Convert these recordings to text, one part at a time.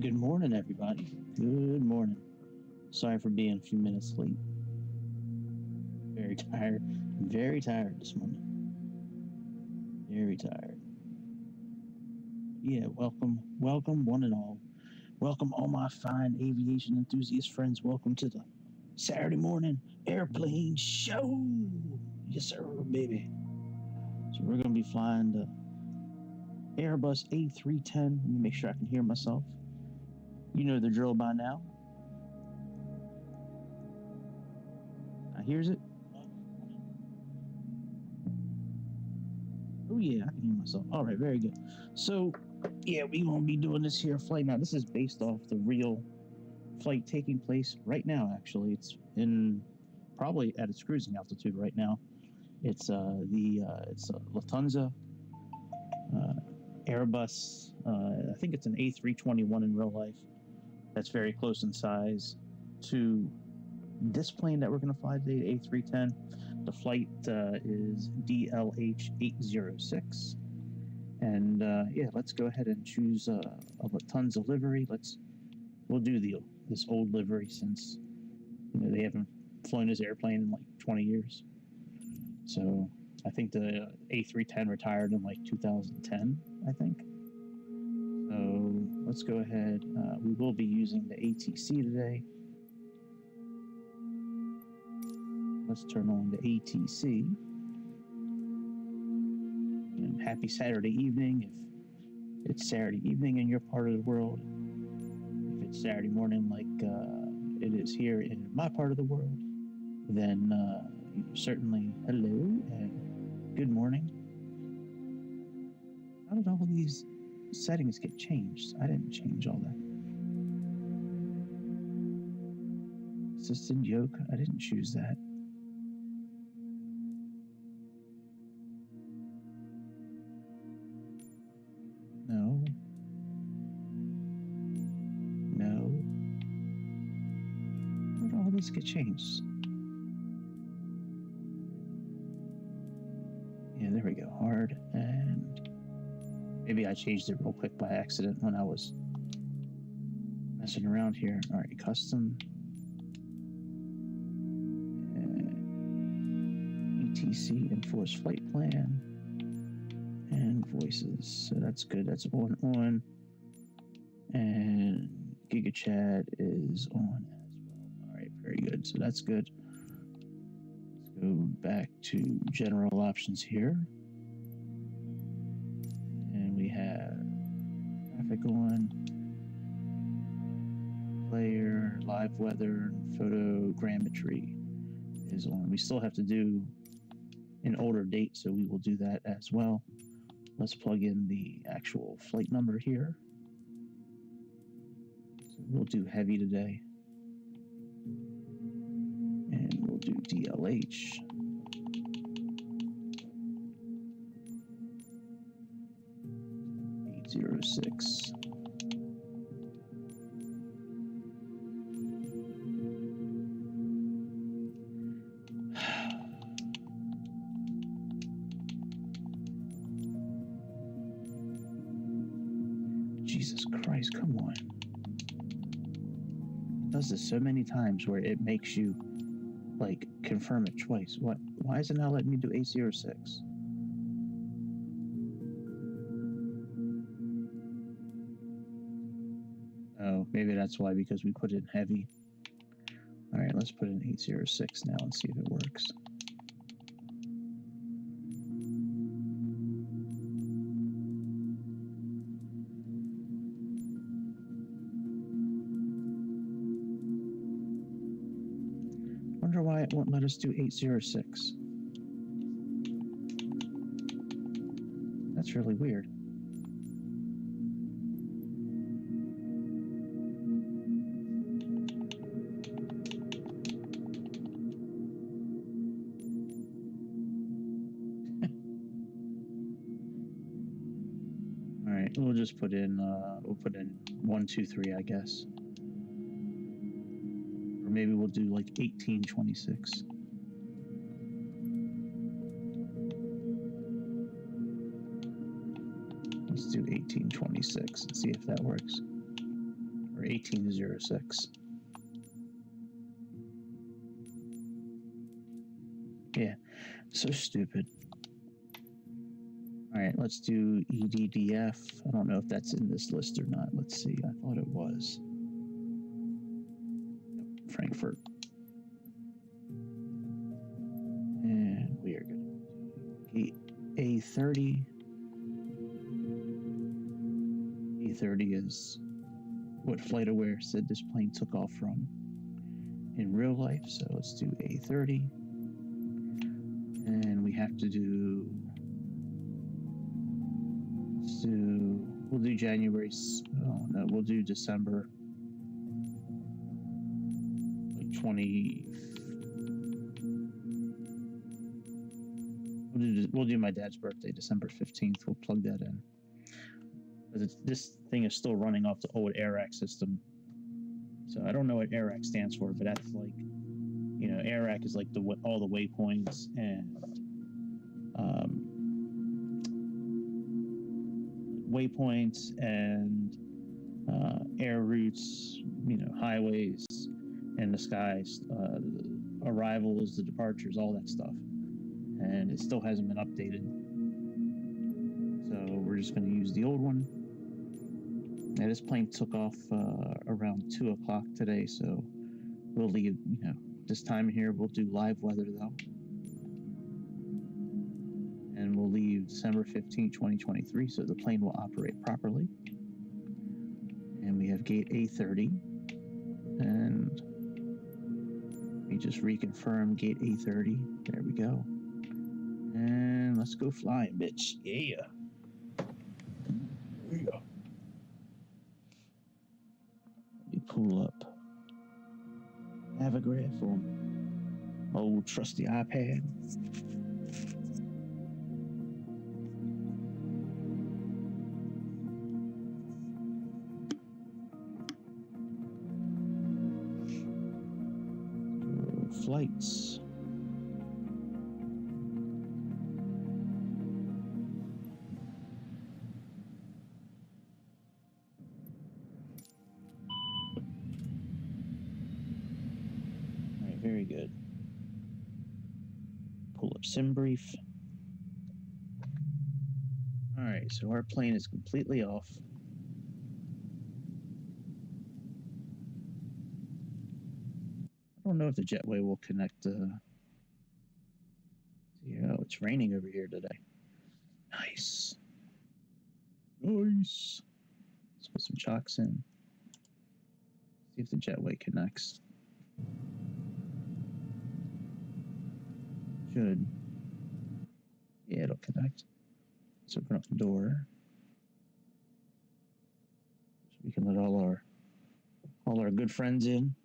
Good morning, everybody. Good morning. Sorry for being a few minutes late. Very tired. Very tired this morning. Very tired. Yeah, welcome, one and all. Welcome, all my fine aviation enthusiast friends. Welcome to the Saturday morning airplane show. Yes, sir, baby. So we're going to be flying the Airbus A310. Let me make sure I can hear myself. You know the drill by now. I hears it. Oh yeah, I can hear myself. All right, very good. So, yeah, we gonna be doing this here flight now. This is based off the real flight taking place right now. Actually, it's in probably at its cruising altitude right now. It's it's a Lufthansa Airbus. I think it's an A321 in real life. That's very close in size to this plane that we're going to fly today, the A310. The flight is DLH806. And yeah, let's go ahead and choose a Lufthansa livery. We'll do this old livery since they haven't flown this airplane in like 20 years. So I think the A310 retired in like 2010, I think. So let's go ahead. We will be using the ATC today. Let's turn on the ATC. And happy Saturday evening if it's Saturday evening in your part of the world. If it's Saturday morning like it is here in my part of the world, then certainly hello and good morning. How did all of these settings get changed? I didn't change all that. Assisted yoke, I didn't choose that. No. How did all this get changed? Yeah, there we go. Hard, and maybe I changed it real quick by accident when I was messing around here. All right, custom. ETC enforced flight plan. And voices. So that's good. That's on. And GigaChat is on as well. All right, very good. So that's good. Let's go back to general options here. And we have traffic on, player, live weather, and photogrammetry is on. We still have to do an older date, so we will do that as well. Let's plug in the actual flight number here. So we'll do heavy today. And we'll do DLH. .806. Jesus Christ, come on. It does this so many times where it makes you, like, confirm it twice. What? Why is it not letting me do 806? Oh, maybe that's why, because we put it in heavy. Alright, let's put in 806 now and see if it works. Wonder why it won't let us do 806. That's really weird. Alright, we'll just put in 123, I guess. Or maybe we'll do like 1826. Let's do 1826 and see if that works. 1806. Yeah, so stupid. All right, let's do EDDF. I don't know if that's in this list or not. Let's see. I thought it was. Frankfurt. And we are going to do gate A30. A30 is what FlightAware said this plane took off from in real life. So let's do A30. And we have to do, we'll do January, oh no, we'll do December, like 20, we'll do my dad's birthday, December 15th, we'll plug that in. This thing is still running off the old AIRAC system. So I don't know what AIRAC stands for, but that's like, you know, AIRAC is like all the waypoints and air routes, you know, highways and the skies, arrivals, the departures, all that stuff. And it still hasn't been updated. So we're just going to use the old one. Now this plane took off around 2 o'clock today, so we'll leave, you know, this time here we'll do live weather though. And we'll leave December 15, 2023, so the plane will operate properly. And we have gate A30. And we just reconfirm gate A30. There we go. And let's go flying, bitch. Yeah. There we go. Let me pull up. Have a graph on old trusty iPad. Flights. All right, very good. Pull up sim brief. All right, so our plane is completely off. I don't know if the jetway will connect. Yeah, it's raining over here today. Nice. Nice. Let's put some chocks in. See if the jetway connects. Should. Yeah, it'll connect. Let's open up the door. So we can let all our good friends in.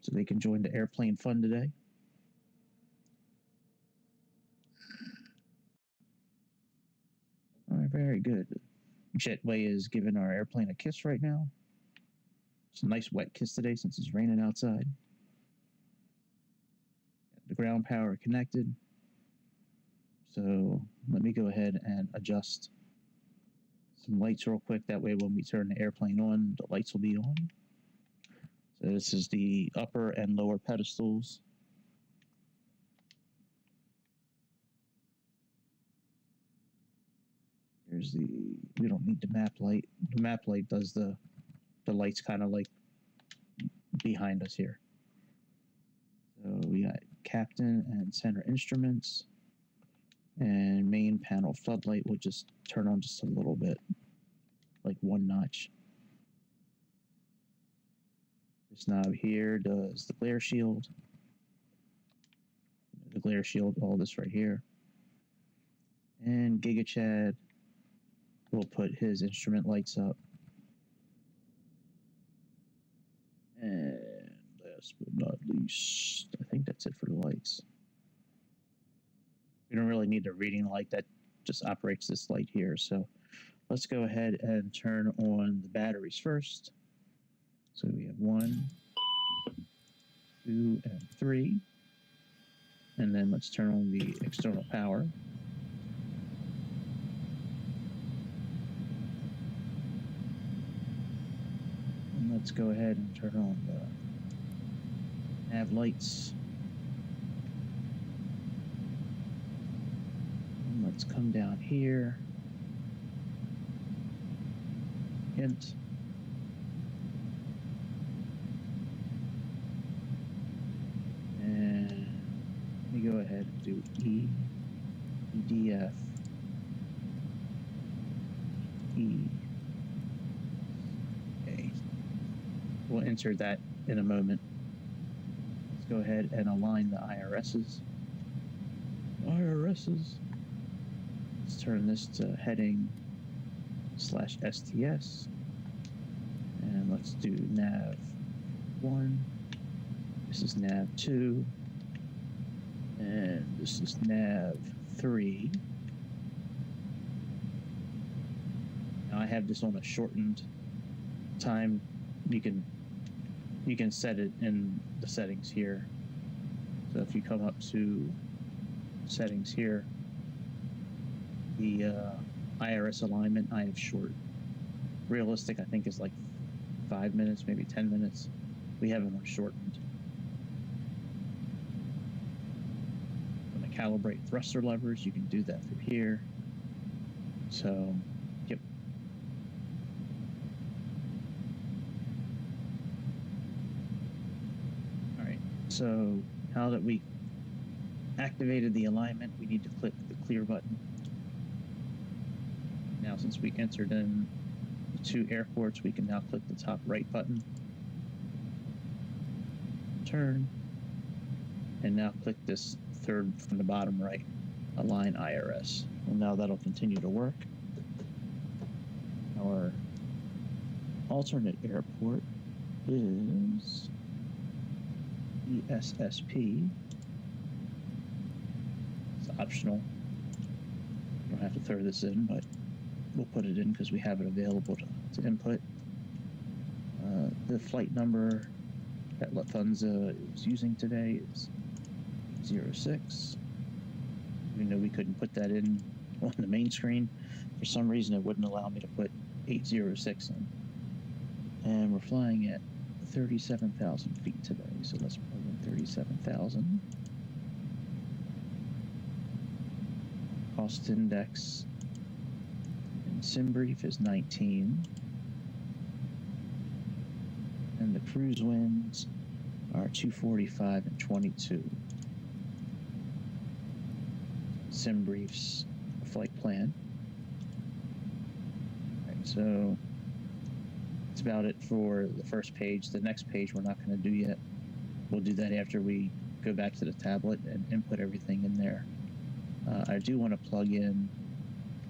So they can join the airplane fun today. All right, very good. Jetway is giving our airplane a kiss right now. It's a nice wet kiss today since it's raining outside. The ground power connected. So let me go ahead and adjust some lights real quick. That way when we turn the airplane on, the lights will be on. So this is the upper and lower pedestals. Here's we don't need the map light. The map light does the lights kind of like behind us here. So we got captain and center instruments. And main panel floodlight will just turn on just a little bit, like one notch. This knob here does the glare shield. The glare shield, all this right here. And Giga Chad will put his instrument lights up. And last but not least, I think that's it for the lights. We don't really need a reading light, that just operates this light here. So let's go ahead and turn on the batteries first. So we have 1, 2, and 3. And then let's turn on the external power. let's go ahead and turn on the nav lights. And let's come down here. Hint. And we go ahead and do EDF. Okay. We'll insert that in a moment. Let's go ahead and align the IRSs. Let's turn this to heading /STS. And let's do nav 1. This is nav 2. And this is nav 3. Now I have this on a shortened time. You can set it in the settings here. So if you come up to settings here, the IRS alignment I have short. Realistic I think is like 5 minutes, maybe 10 minutes. We have it on shortened. I'm going to calibrate thruster levers. You can do that through here. So, yep. All right. So now that we activated the alignment, we need to click the clear button. Now, since we entered in the 2 airports, we can now click the top right button. Turn. And now click this third from the bottom right, align IRS. And now that'll continue to work. Our alternate airport is ESSP. It's optional. You don't have to throw this in, but we'll put it in because we have it available to input. The flight number that Lufthansa is using today is 06. We know we couldn't put that in on the main screen. For some reason, it wouldn't allow me to put 806 in. And we're flying at 37,000 feet today, so let's plug in 37,000. Cost index in SimBrief is 19. And the cruise winds are 245 and 22. SimBrief's flight plan. All right, so that's about it for the first page. The next page we're not going to do yet. We'll do that after we go back to the tablet and input everything in there. I do want to plug in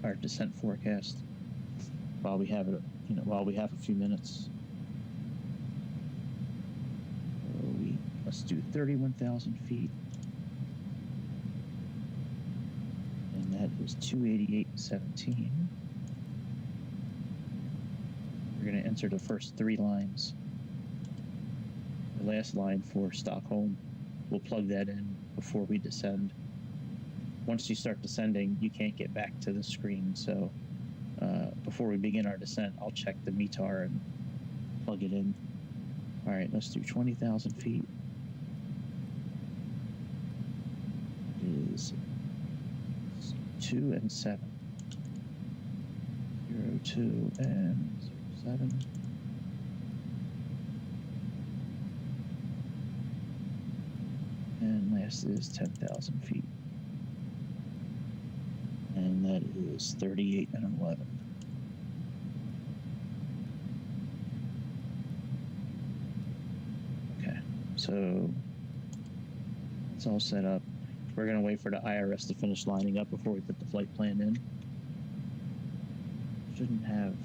our descent forecast while we have it, while we have a few minutes. Let's do 31,000 feet. And that is 288.17. We're going to enter the first 3 lines. The last line for Stockholm, we'll plug that in before we descend. Once you start descending, you can't get back to the screen. So before we begin our descent, I'll check the METAR and plug it in. All right, let's do 20,000 feet. Is 2 and 7. 0, 2 and 0, 7. And last is 10,000 feet. And that is 38 and 11. Okay, so it's all set up. We're going to wait for the IRS to finish lining up before we put the flight plan in. Shouldn't have...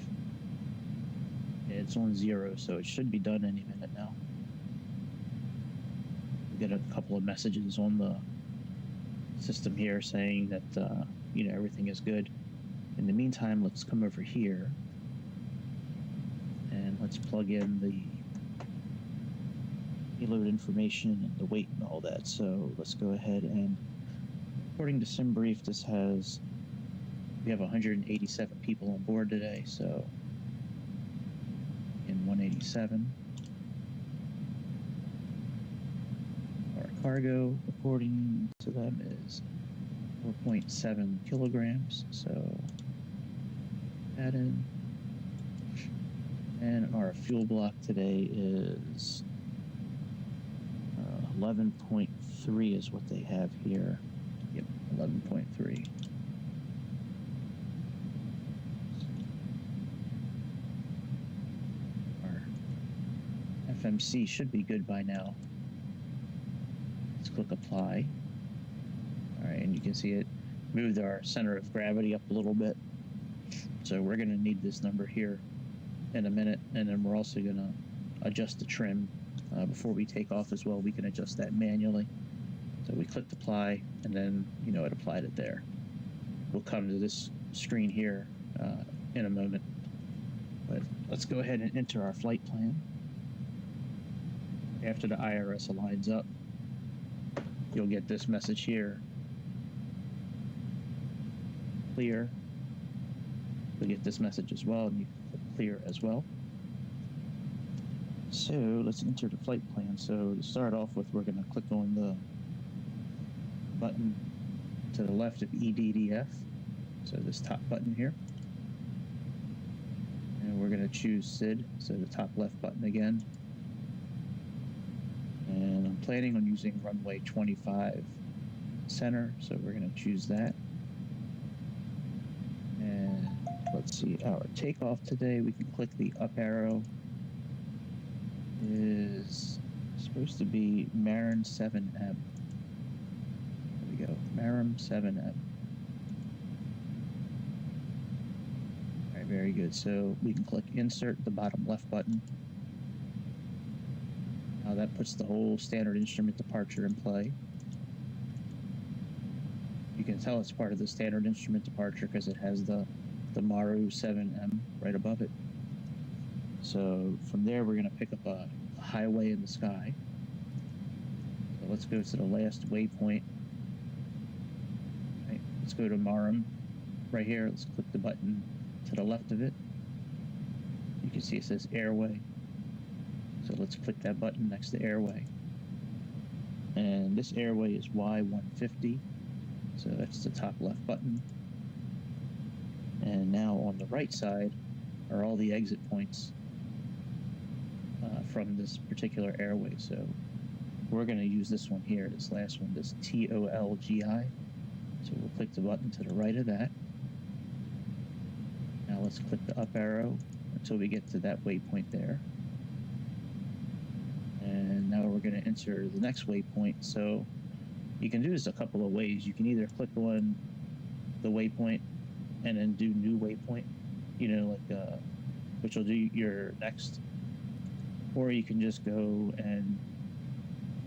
Yeah, it's on 0, so it should be done any minute now. We get a couple of messages on the system here saying that, everything is good. In the meantime, let's come over here and let's plug in the payload information and the weight and all that. So let's go ahead and, according to SimBrief, we have 187 people on board today, so in 187 4.7. Our cargo, according to them, is 4.7 kilograms. So that in. And our fuel block today is 11.3 is what they have here. Yep, 11.3. Our FMC should be good by now. Let's click apply. All right, and you can see it moved our center of gravity up a little bit. So we're going to need this number here in a minute, and then we're also going to adjust the trim before we take off as well. We can adjust that manually. So we clicked apply, and then it applied it there. We'll come to this screen here in a moment, but let's go ahead and enter our flight plan. After the IRS aligns up, you'll get this message here. Clear. You'll get this message as well, and you click clear as well. So let's enter the flight plan. So to start off with, we're going to click on the button to the left of EDDF, so this top button here. And we're going to choose SID, so the top left button again. And I'm planning on using runway 25 center, so we're going to choose that. And let's see, our takeoff today, we can click the up arrow, is supposed to be Marin 7M. There we go, Marin 7M. All right, very good. So we can click insert, the bottom left button. Now that puts the whole standard instrument departure in play. You can tell it's part of the standard instrument departure because it has the Maru 7M right above it. So from there, we're going to pick up a highway in the sky. So let's go to the last waypoint. Right, let's go to Marum right here. Let's click the button to the left of it. You can see it says airway. So let's click that button next to airway. And this airway is Y150. So that's the top left button. And now on the right side are all the exit points from this particular airway. So we're going to use this one here, this last one, this TOLGI. So we'll click the button to the right of that. Now let's click the up arrow until we get to that waypoint there. And now we're going to enter the next waypoint. So you can do this a couple of ways. You can either click on the waypoint and then do new waypoint, which will do your next, or you can just go and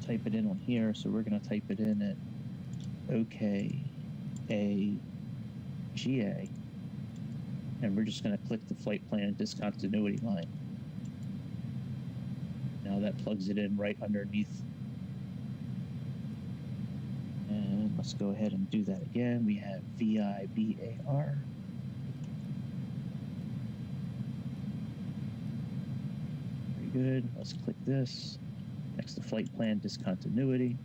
type it in on here. So we're going to type it in at OKAGA, and we're just going to click the flight plan discontinuity line. Now that plugs it in right underneath. And let's go ahead and do that again. We have VIBAR. Very good. Let's click this. Next to flight plan discontinuity.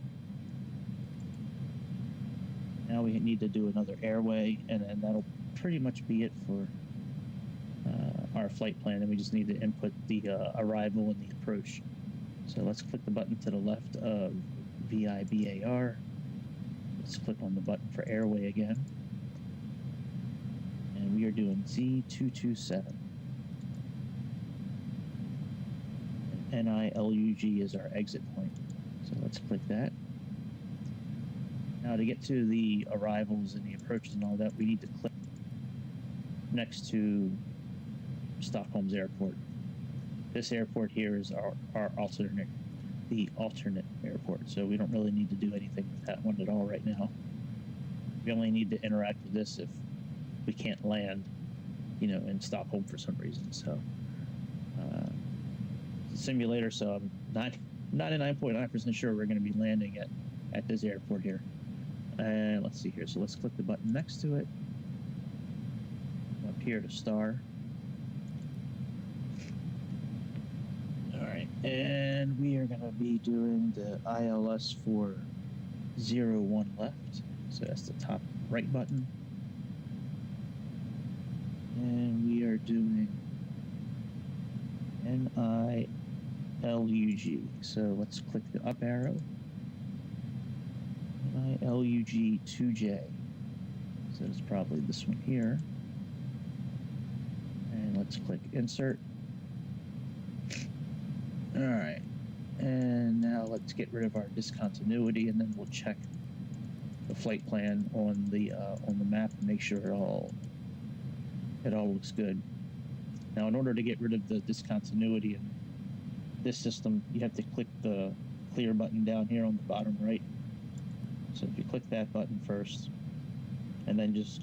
Now we need to do another airway, and then that'll pretty much be it for our flight plan. And we just need to input the arrival and the approach. So let's click the button to the left of VIBAR. Let's click on the button for airway again. And we are doing Z227. And NILUG is our exit point. So let's click that. Now to get to the arrivals and the approaches and all that, we need to click next to Stockholm's airport. This airport here is our alternate airport, so we don't really need to do anything with that one at all right now. We only need to interact with this if we can't land, in Stockholm for some reason. So it's a simulator, so I'm 99.9% sure we're going to be landing at this airport here. And let's see here. So let's click the button next to it. Up here to star. Alright, and we are going to be doing the ILS for 01 left. So that's the top right button. And we are doing NILUG. So let's click the up arrow. NILUG 2J. So it's probably this one here. And let's click insert. Alright, and now let's get rid of our discontinuity, and then we'll check the flight plan on the map and make sure it all looks good. Now, in order to get rid of the discontinuity in this system, you have to click the clear button down here on the bottom right. So if you click that button first, and then just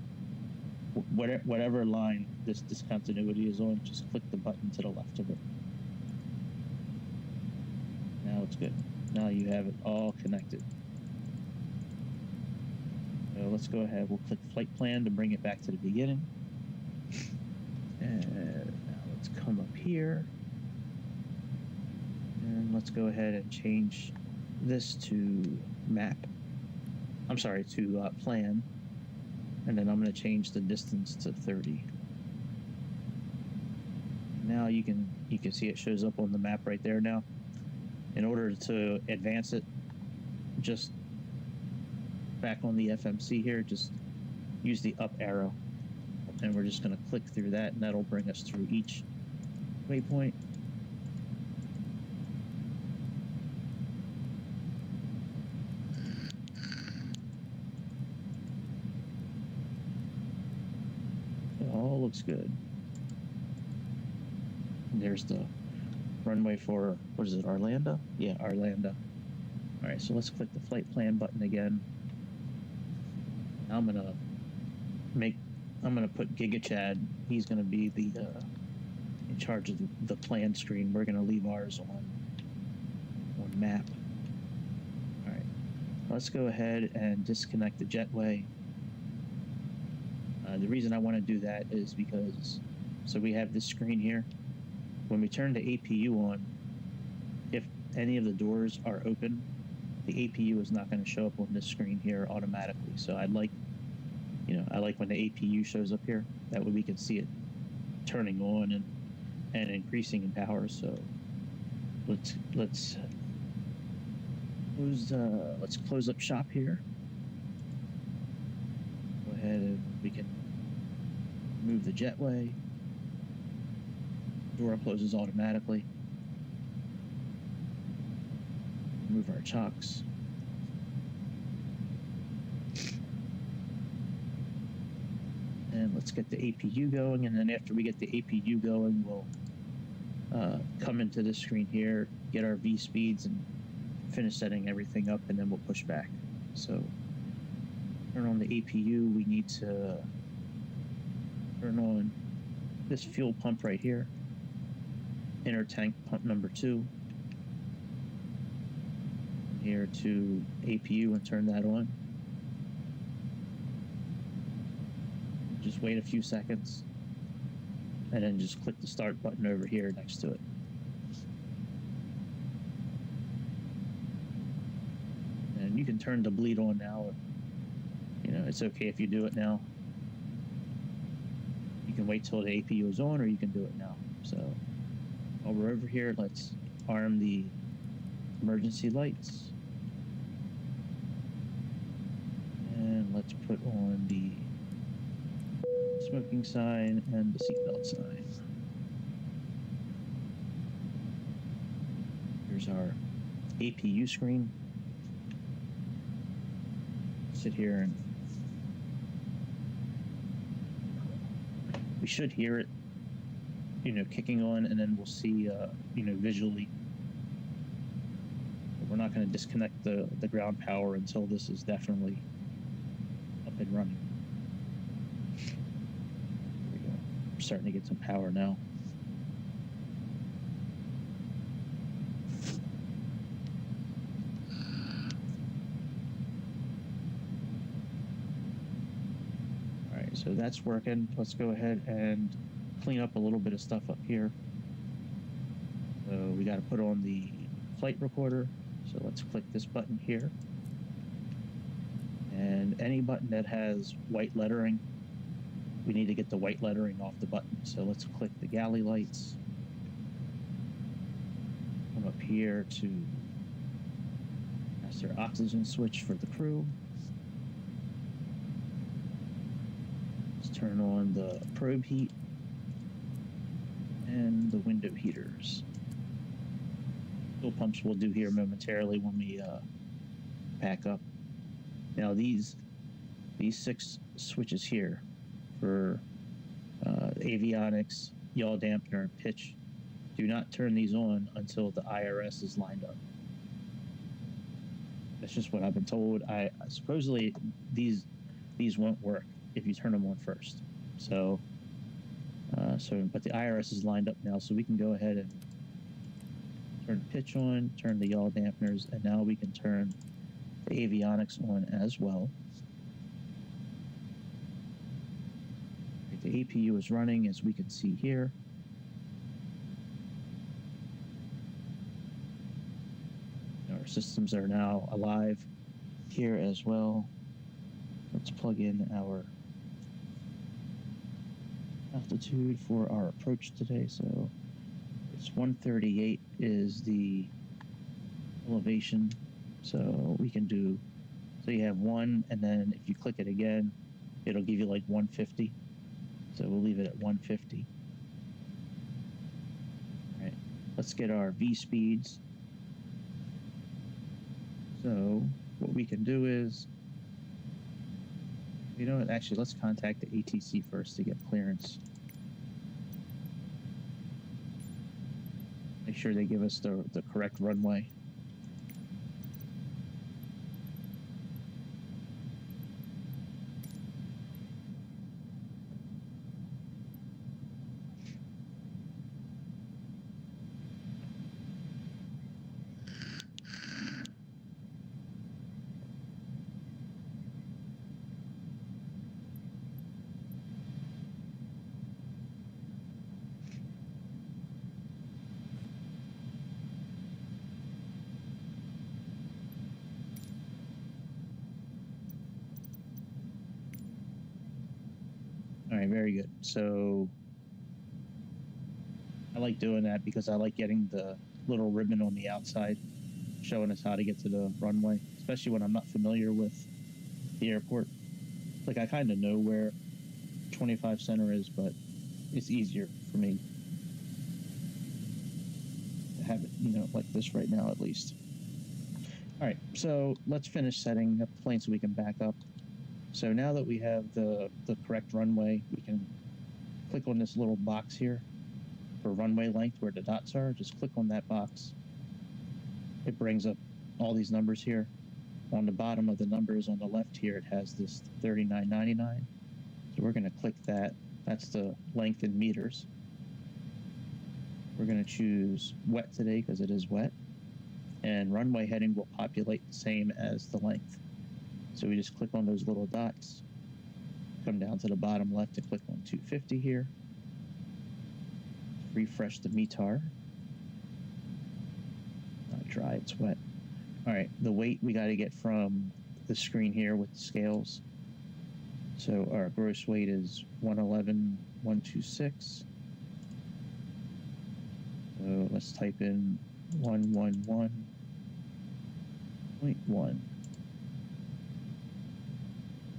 whatever line this discontinuity is on, just click the button to the left of it. Now it's good. Now you have it all connected. So let's go ahead. We'll click flight plan to bring it back to the beginning. And now let's come up here. And let's go ahead and change this to map. I'm sorry, to plan. And then I'm going to change the distance to 30. Now you can see it shows up on the map right there now. In order to advance it, just back on the FMC here, just use the up arrow. And we're just going to click through that, and that'll bring us through each waypoint. It all looks good. And there's the runway for, what is it, Orlando? Yeah, Orlando. All right, so let's click the flight plan button again. Now I'm gonna put Giga Chad. He's gonna be the in charge of the plan screen. We're gonna leave ours on map. All right, let's go ahead and disconnect the jetway. The reason I want to do that is because, so we have this screen here. When we turn the APU on, if any of the doors are open, the APU is not going to show up on this screen here automatically. So I like when the APU shows up here. That way we can see it turning on and increasing in power. So let's close up shop here. Go ahead and we can move the jetway. Door closes automatically. Move our chocks. And let's get the APU going, and then after we get the APU going, we'll come into this screen here, get our V speeds, and finish setting everything up, and then we'll push back. So turn on the APU. We need to turn on this fuel pump right here. Inner tank pump number 2. Here to APU and turn that on. Just wait a few seconds and then just click the start button over here next to it. And you can turn the bleed on now. It's okay if you do it now. You can wait till the APU is on, or you can do it now. So while we're over here, let's arm the emergency lights. And let's put on the smoking sign and the seatbelt sign. Here's our APU screen. Sit here and we should hear it, kicking on, and then we'll see, visually. But we're not going to disconnect the ground power until this is definitely up and running. There we go. We're starting to get some power now. So that's working. Let's go ahead and clean up a little bit of stuff up here. So we got to put on the flight recorder. So let's click this button here. And any button that has white lettering, we need to get the white lettering off the button. So let's click the galley lights. Come up here to master oxygen switch for the crew. Let's turn on the probe heat and the window heaters. Fuel pumps we'll do here momentarily when we pack up. Now these 6 switches here for avionics, yaw dampener, and pitch, do not turn these on until the IRS is lined up. That's just what I've been told. I supposedly these won't work if you turn them on first. So but the IRS is lined up now, so we can go ahead and turn pitch on, turn the yaw dampeners, and now we can turn the avionics on as well. The APU is running, as we can see here. Our systems are now alive here as well. Let's plug in our altitude for our approach today. So it's 138 is the elevation. So we can do, so you have 1, and then if you click it again, it'll give you like 150. So we'll leave it at 150. All right, let's get our V speeds. So what we can do is, you know what, actually let's contact the ATC first to get clearance. Make sure they give us the correct runway. All right, very good. So I like doing that because I like getting the little ribbon on the outside showing us how to get to the runway, especially when I'm not familiar with the airport. Like, I kind of know where 25 center is, but it's easier for me to have it, you know, like this right now at least. All right, so let's finish setting up the plane so we can back up. So now that we have the correct runway, we can click on this little box here for runway length where the dots are. Just click on that box. It brings up all these numbers here. On the bottom of the numbers on the left here, it has this 39.99. So we're going to click that. That's the length in meters. We're going to choose wet today because it is wet. And runway heading will populate the same as the length. So we just click on those little dots, come down to the bottom left and click on 250 here. Refresh the METAR. Not dry, it's wet. All right, the weight we got to get from the screen here with the scales. So our gross weight is 111,126. So let's type in 111.1.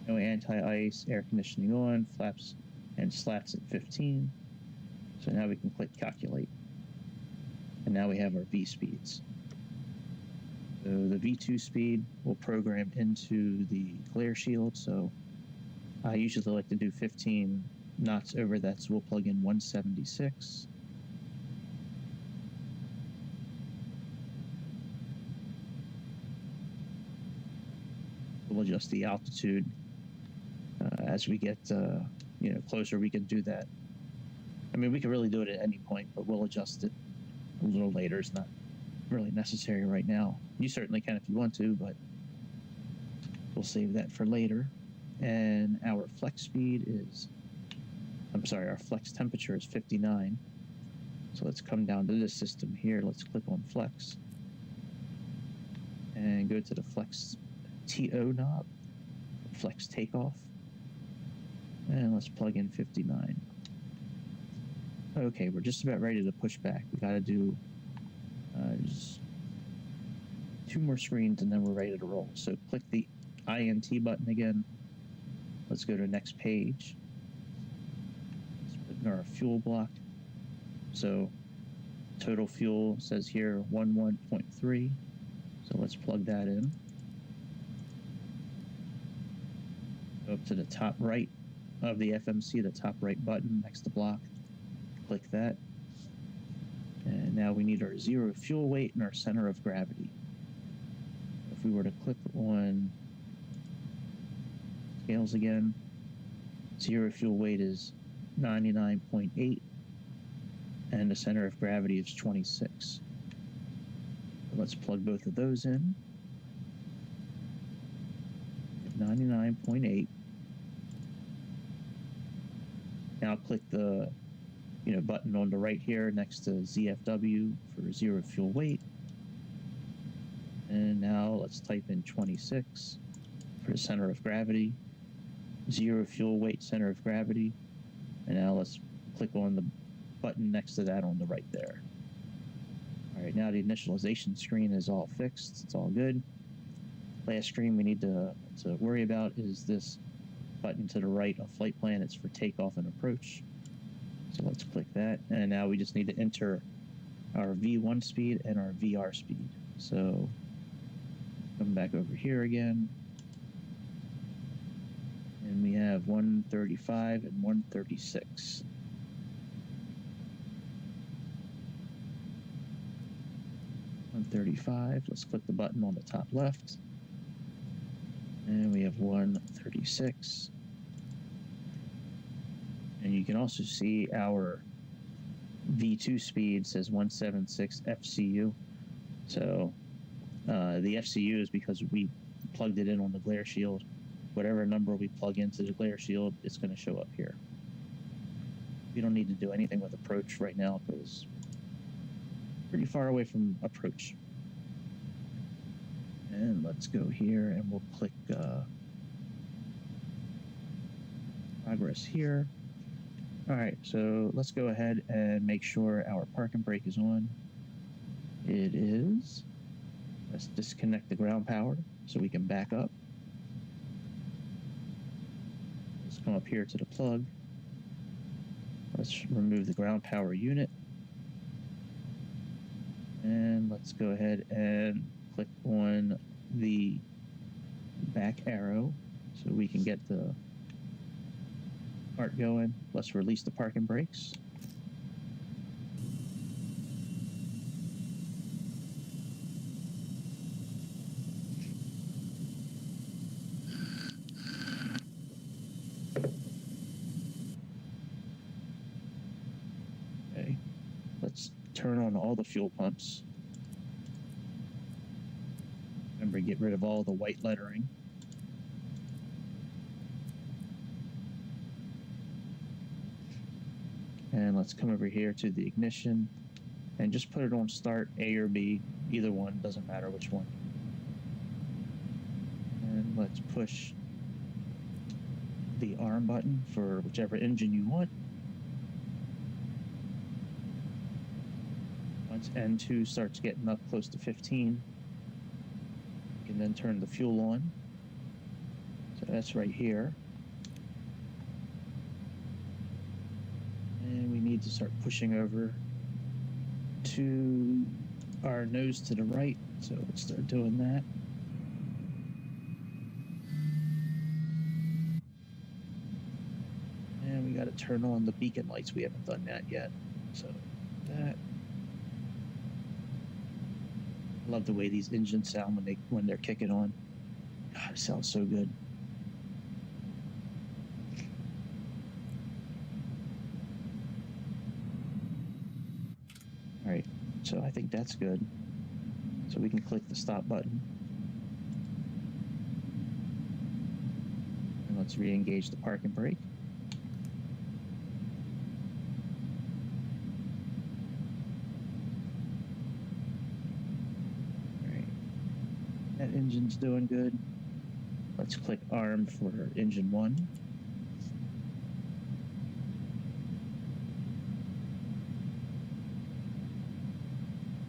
No anti-ice, air conditioning on, flaps and slats at 15. So now we can click calculate. And now we have our V speeds. So the V2 speed will program into the glare shield. So I usually like to do 15 knots over that. So we'll plug in 176. We'll adjust the altitude. As we get closer, we can do that. I mean, we can really do it at any point, but we'll adjust it a little later. It's not really necessary right now. You certainly can if you want to, but we'll save that for later. And our flex speed is, our flex temperature is 59. So let's come down to this system here. Let's click on Flex and go to the Flex TO knob, Flex Takeoff, and let's plug in 59. Okay, we're just about ready to push back. We got to do just 2 more screens and then we're ready to roll. So click the INT button again. Let's go to the next page. Let's put in our fuel block. So total fuel says here 11.3. So let's plug that in. Go up to the top right of the FMC, the top right button next to block. Click that. And now we need our zero fuel weight and our center of gravity. If we were to click on scales again, zero fuel weight is 99.8 and the center of gravity is 26. Let's plug both of those in. 99.8. Now click the button on the right here next to ZFW for zero fuel weight. And now let's type in 26 for the center of gravity, zero fuel weight center of gravity. And now let's click on the button next to that on the right there. All right, now the initialization screen is all fixed. It's all good. Last screen we need to worry about is this button to the right of flight plan. It's for takeoff and approach. So let's click that. And now we just need to enter our V1 speed and our VR speed. So come back over here again. And we have 135 and 136. Let's click the button on the top left. And we have 136. And you can also see our V2 speed says 176 FCU. So the FCU is because we plugged it in on the glare shield. Whatever number we plug into the glare shield, it's going to show up here. We don't need to do anything with approach right now because pretty far away from approach. And let's go here and we'll click progress here. All right, so let's go ahead and make sure our parking brake is on. It is. Let's disconnect the ground power so we can back up. Let's come up here to the plug. Let's remove the ground power unit. And let's go ahead and click on the back arrow so we can get the part going. Let's release the parking brakes. Okay, let's turn on all the fuel pumps. Remember, get rid of all the white lettering. And let's come over here to the ignition and just put it on start, A or B, either one, doesn't matter which one. And let's push the arm button for whichever engine you want. Once N2 starts getting up close to 15, you can then turn the fuel on. So that's right here. And we need to start pushing over to our nose to the right. So let's start doing that. And we got to turn on the beacon lights. We haven't done that yet. So that. I love the way these engines sound when they're kicking on. God, it sounds so good. All right, so I think that's good. So we can click the stop button. And let's re-engage the parking brake. That engine's doing good. Let's click ARM for engine 1.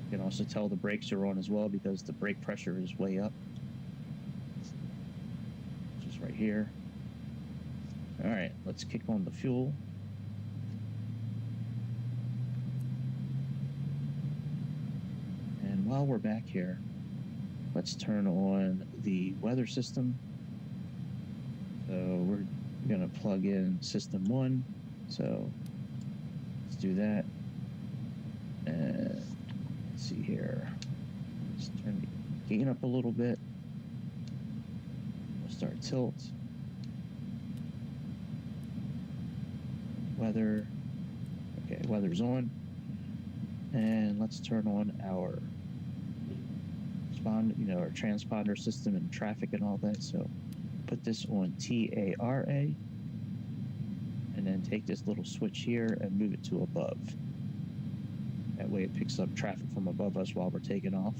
You can also tell the brakes are on as well because the brake pressure is way up. Just right here. All right, let's kick on the fuel. And while we're back here, let's turn on the weather system. So we're gonna plug in system 1. So let's do that. And let's see here. Let's turn the gain up a little bit. We'll start tilt. Weather. Okay, weather's on. And let's turn on our our transponder system and traffic and all that. So put this on TARA, and then take this little switch here and move it to above. That way it picks up traffic from above us while we're taking off.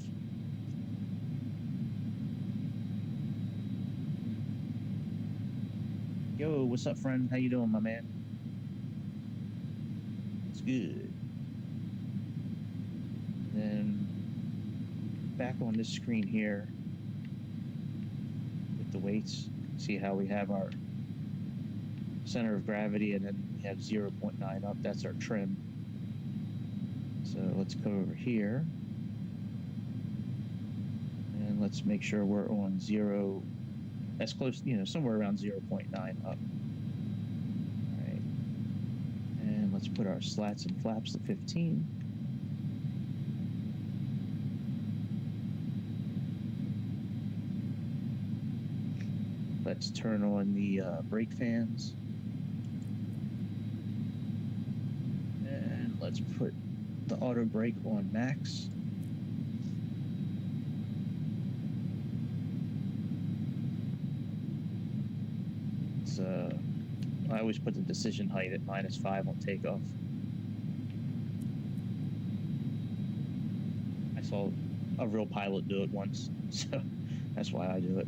Yo, what's up, friend? How you doing, my man? It's good. Then back on this screen here with the weights, see how we have our center of gravity and then we have 0.9 up. That's our trim. So let's go over here and let's make sure we're on 0, that's close, somewhere around 0.9 up. All right, and let's put our slats and flaps to 15. Let's turn on the brake fans. And let's put the auto brake on max. I always put the decision height at -5 on takeoff. I saw a real pilot do it once, so that's why I do it.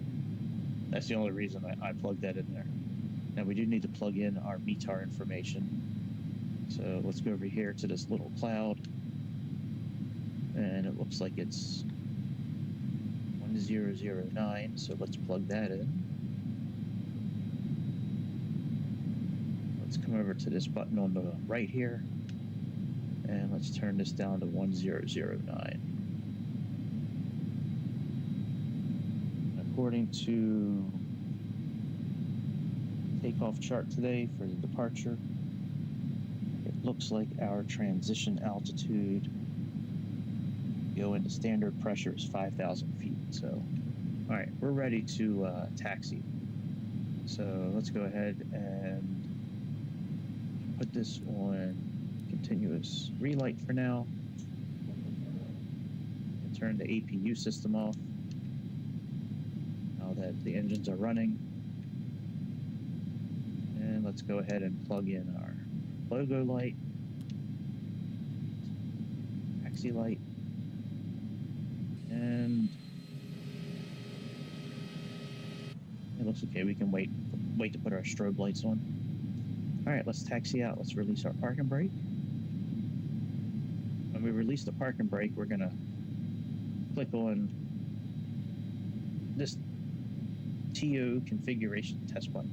That's the only reason I plugged that in there. Now we do need to plug in our METAR information. So let's go over here to this little cloud. And it looks like it's 1009, so let's plug that in. Let's come over to this button on the right here. And let's turn this down to 1009. According to takeoff chart today for the departure, it looks like our transition altitude go into standard pressure is 5,000 feet. So, all right, we're ready to taxi. So let's go ahead and put this on continuous relight for now. And turn the APU system off now that the engines are running. And let's go ahead and plug in our logo light, taxi light, and it looks okay. We can wait to put our strobe lights on. All right, let's taxi out. Let's release our parking brake. When we release the parking brake, we're gonna click on this TO configuration test button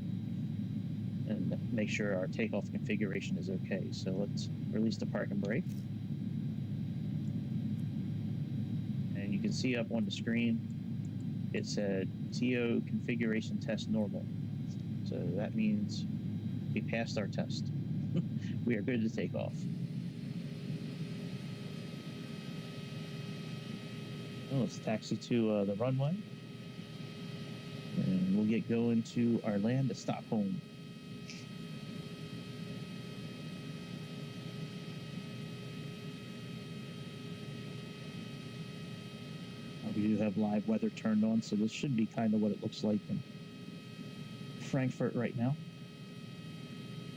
and make sure our takeoff configuration is okay. So let's release the parking brake. And you can see up on the screen, it said TO configuration test normal. So that means we passed our test. We are good to take off. Well, let's taxi to the runway. And we'll get going to our land to Stockholm. We do have live weather turned on, so this should be kind of what it looks like in Frankfurt right now.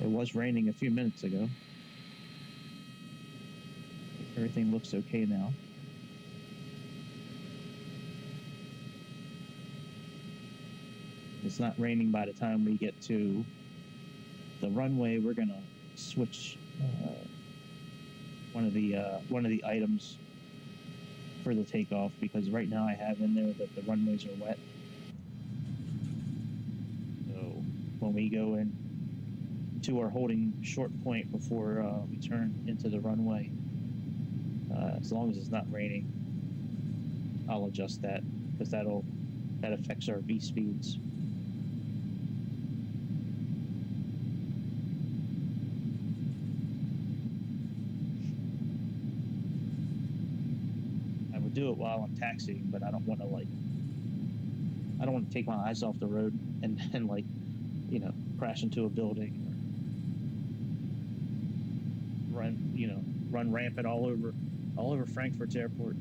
It was raining a few minutes ago. Everything looks okay now. it's not raining by the time we get to the runway. We're gonna switch one of the items for the takeoff, because right now I have in there that the runways are wet. So when we go in to our holding short point before we turn into the runway, as long as it's not raining, I'll adjust that, because that affects our V speeds. I would do it while I'm taxiing, but I don't want to take my eyes off the road and crash into a building or run rampant all over Frankfurt's airport.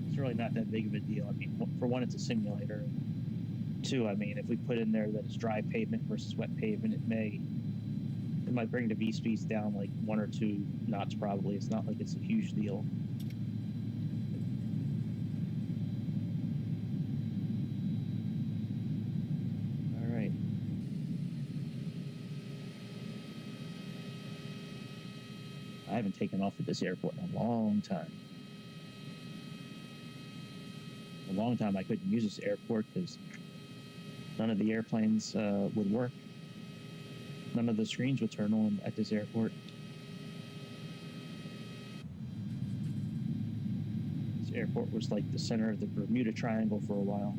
It's really not that big of a deal. I mean, for one, it's a simulator. Two, I mean, if we put in there that it's dry pavement versus wet pavement, it might bring the V speeds down like 1 or 2 knots probably. It's not like it's a huge deal. All right. I haven't taken off at this airport in a long time. A long time I couldn't use this airport because none of the airplanes would work. None of the screens would turn on at this airport. This airport was like the center of the Bermuda Triangle for a while.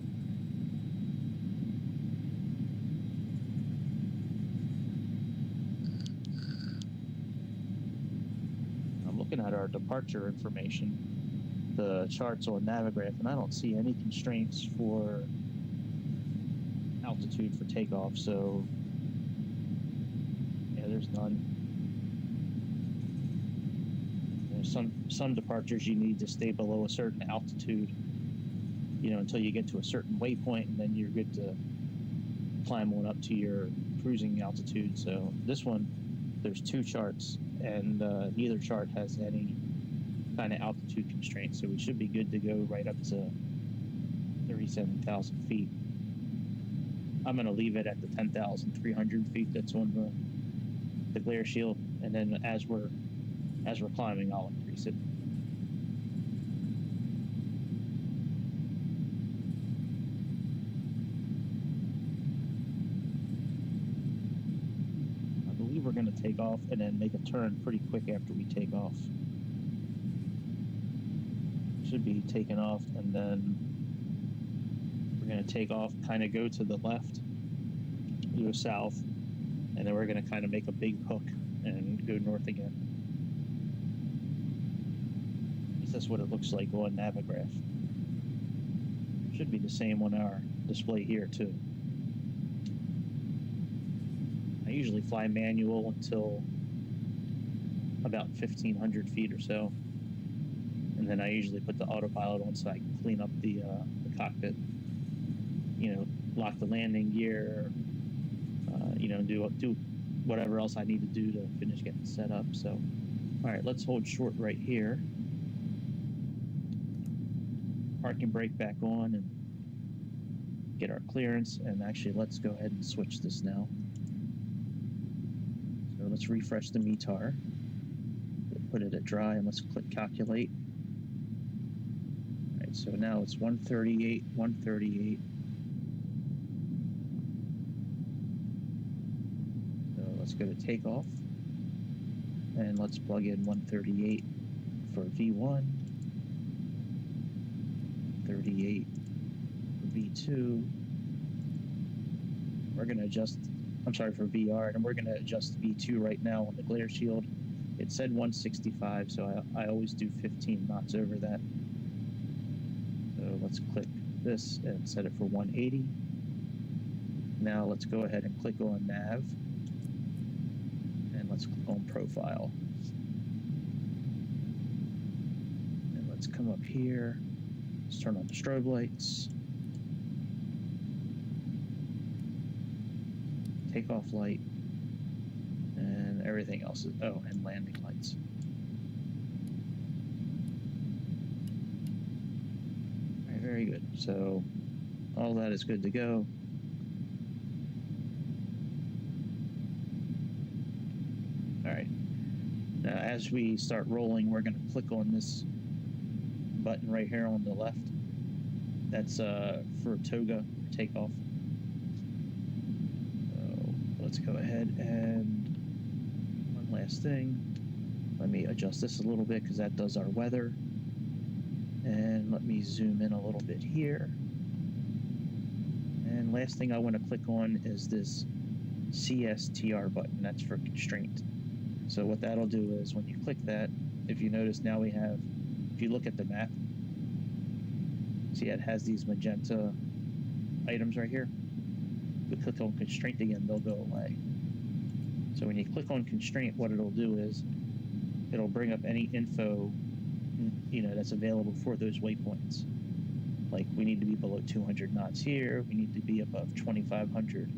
I'm looking at our departure information, the charts on Navigraph, and I don't see any constraints for altitude for takeoff, so yeah, there's none. There's some departures you need to stay below a certain altitude, until you get to a certain waypoint, and then you're good to climb on up to your cruising altitude. So this one, there's 2 charts, and neither chart has any kind of altitude constraints, so we should be good to go right up to 37,000 feet. I'm going to leave it at the 10,300 feet that's on the glare shield, and then as we're climbing, I'll increase it. I believe we're going to take off and then make a turn pretty quick after we take off. Should be taking off, and then we're going to take off, kind of go to the left, go south, and then we're going to kind of make a big hook and go north again. At least that's what it looks like on Navigraph. Should be the same on our display here too. I usually fly manual until about 1,500 feet or so, and then I usually put the autopilot on so I can clean up the cockpit, lock the landing gear, do whatever else I need to do to finish getting set up. So, all right, let's hold short right here. Parking brake back on and get our clearance. And actually, let's go ahead and switch this now. So let's refresh the METAR. Put it at dry, and let's click calculate. All right, so now it's 138, 138. Let's go to takeoff, and let's plug in 138 for V1, 38 for V2. We're going to adjust, for VR, and we're going to adjust V2 right now on the glare shield. It said 165, so I always do 15 knots over that. So let's click this and set it for 180. Now let's go ahead and click on Nav. Let's click on profile. And let's come up here. Let's turn on the strobe lights. Takeoff light. And everything else is, and landing lights. All right, very good. So all that is good to go. All right. Now, as we start rolling, we're going to click on this button right here on the left. That's for toga takeoff. So let's go ahead and one last thing. Let me adjust this a little bit because that does our weather. And let me zoom in a little bit here. And last thing I want to click on is this CSTR button. That's for constraint. So what that'll do is when you click that, if you notice now we have, if you look at the map, see it has these magenta items right here. If we click on constraint again, they'll go away. So when you click on constraint, what it'll do is it'll bring up any info, that's available for those waypoints. Like we need to be below 200 knots here, we need to be above 2,500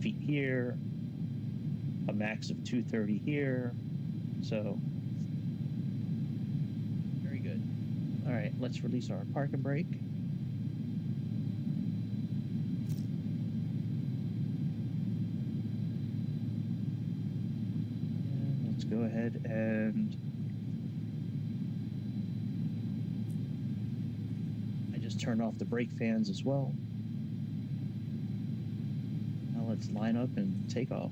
feet here, a max of 230 here. So very good. All right, let's release our park and brake. And let's go ahead and I just turned off the brake fans as well. Now let's line up and take off.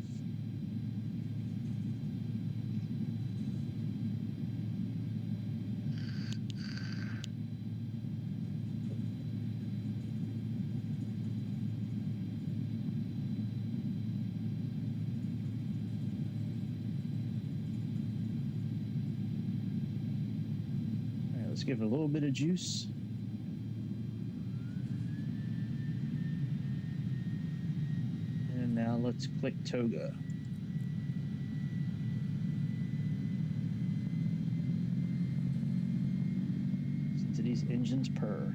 Let's give it a little bit of juice. And now let's click toga. Listen to these engines purr.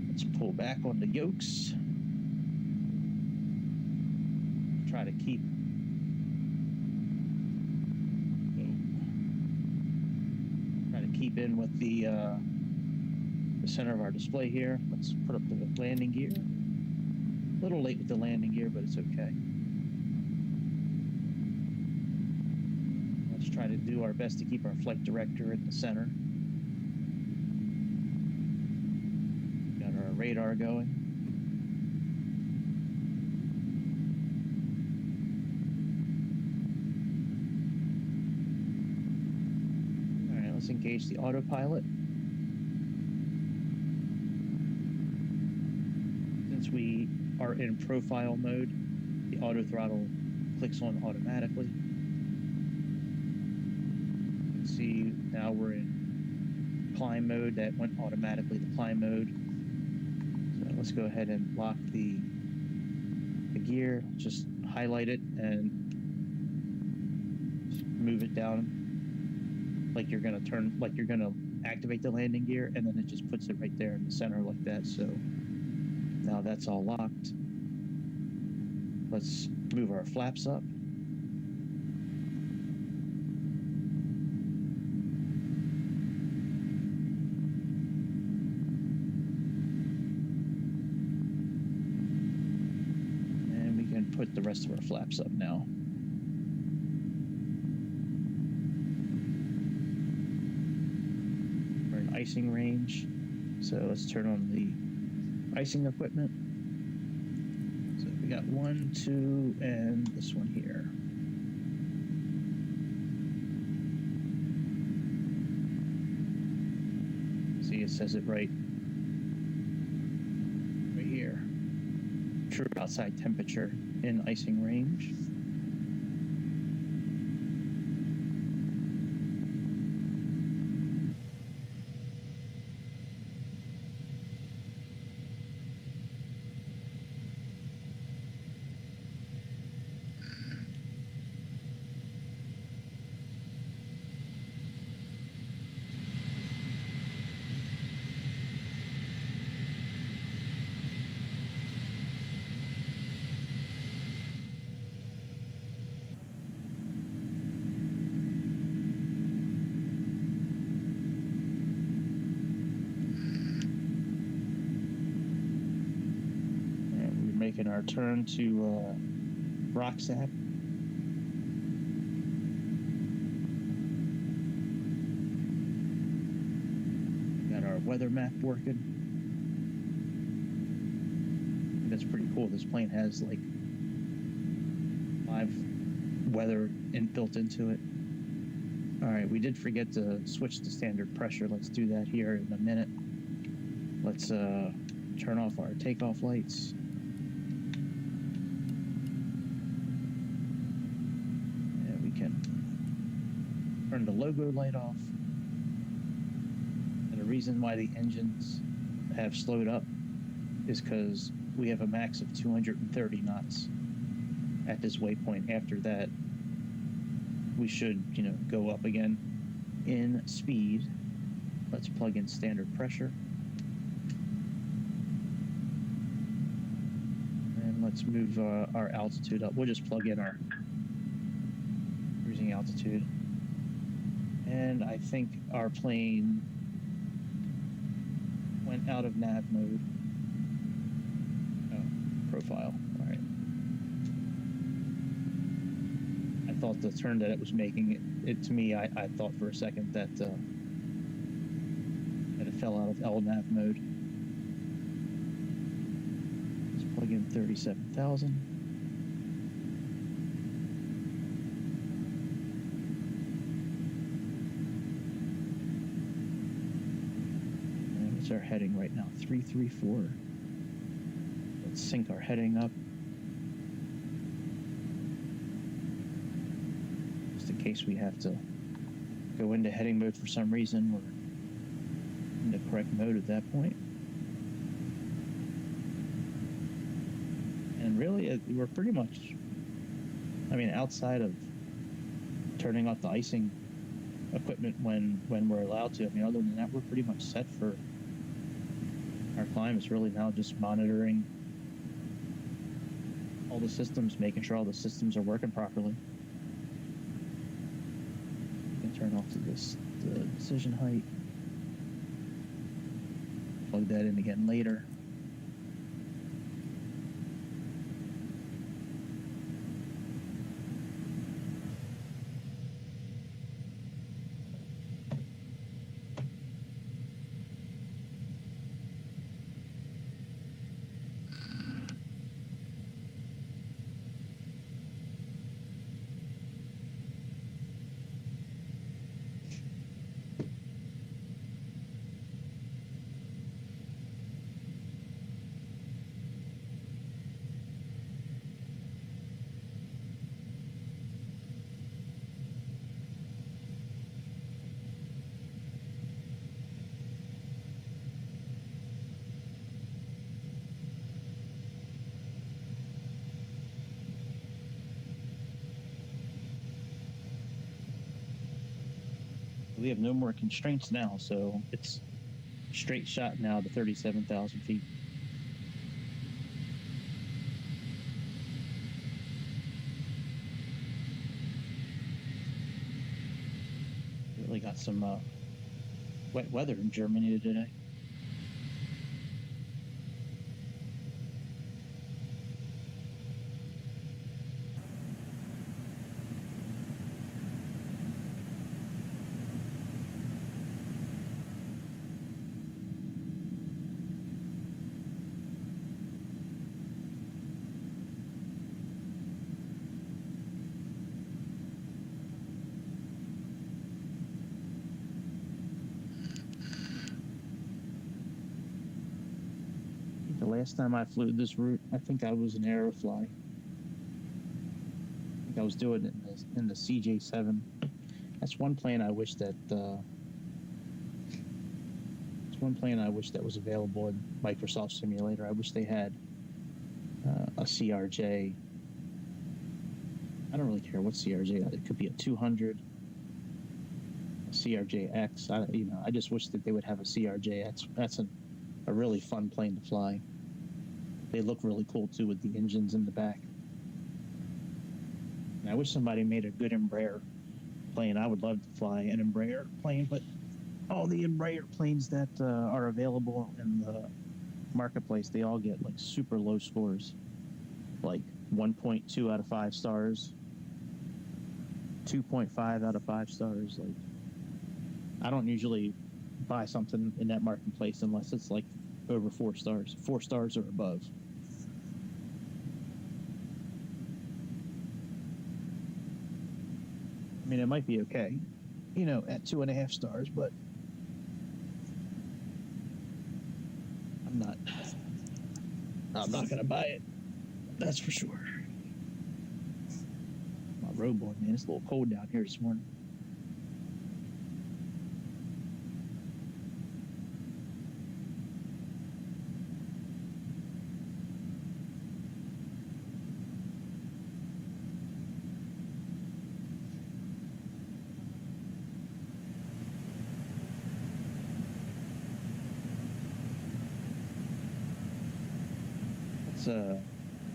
Let's pull back on the yokes. Try to keep in with the center of our display here. Let's put up the landing gear. A little late with the landing gear, but it's okay. Let's try to do our best to keep our flight director in the center. Radar going. All right, let's engage the autopilot. Since we are in profile mode, the auto throttle clicks on automatically. You can see now we're in climb mode. That went automatically to climb mode. Let's go ahead and lock the gear, just highlight it and move it down like you're going to activate the landing gear, and then it just puts it right there in the center like that. So now that's all locked. Let's move our flaps up. Put the rest of our flaps up now. We're in icing range, so let's turn on the icing equipment. So we got 1, 2, and this one here. See, it says it right here. True outside temperature in icing range. Taking our turn to Roxap. Got our weather map working. That's pretty cool. This plane has like 5 weather built into it. All right, we did forget to switch to standard pressure. Let's do that here in a minute. Let's turn off our takeoff lights. And we can turn the logo light off. And the reason why the engines have slowed up is because we have a max of 230 knots at this waypoint. After that, we should, go up again in speed. Let's plug in standard pressure. And let's move our altitude up. We'll just plug in our cruising altitude. And I think our plane went out of nav mode. Oh, profile. All right. I thought the turn that it was making, it to me, I thought for a second that it fell out of LNAV mode. Let's plug in 37,000. And what's our heading right now? 334. Let's sync our heading up. In case we have to go into heading mode for some reason, we're in the correct mode at that point. And really, we're pretty much, outside of turning off the icing equipment when we're allowed to, other than that, we're pretty much set for our climb. It's really now just monitoring all the systems, making sure all the systems are working properly. Turn off to the decision height. Plug that in again later. We have no more constraints now, so it's straight shot now to 37,000 feet. Really got some wet weather in Germany today. The last time I flew this route, I think I was an Aerofly. I think I was doing it in the CJ7. That's one plane I wish that was available in Microsoft Simulator. I wish they had a CRJ. I don't really care what CRJ. It could be a 200, a CRJ-X. I just wish that they would have a CRJ. That's a really fun plane to fly. They look really cool too with the engines in the back. And I wish somebody made a good Embraer plane. I would love to fly an Embraer plane, but all the Embraer planes that are available in the marketplace, they all get like super low scores. like 1.2 out of 5 stars, 2.5 out of 5 stars. Like, I don't usually buy something in that marketplace unless it's like over 4 stars, 4 stars or above. I mean, it might be okay, you know, at 2.5 stars, but I'm not gonna buy it. That's for sure. My robe on, man. It's a little cold down here this morning.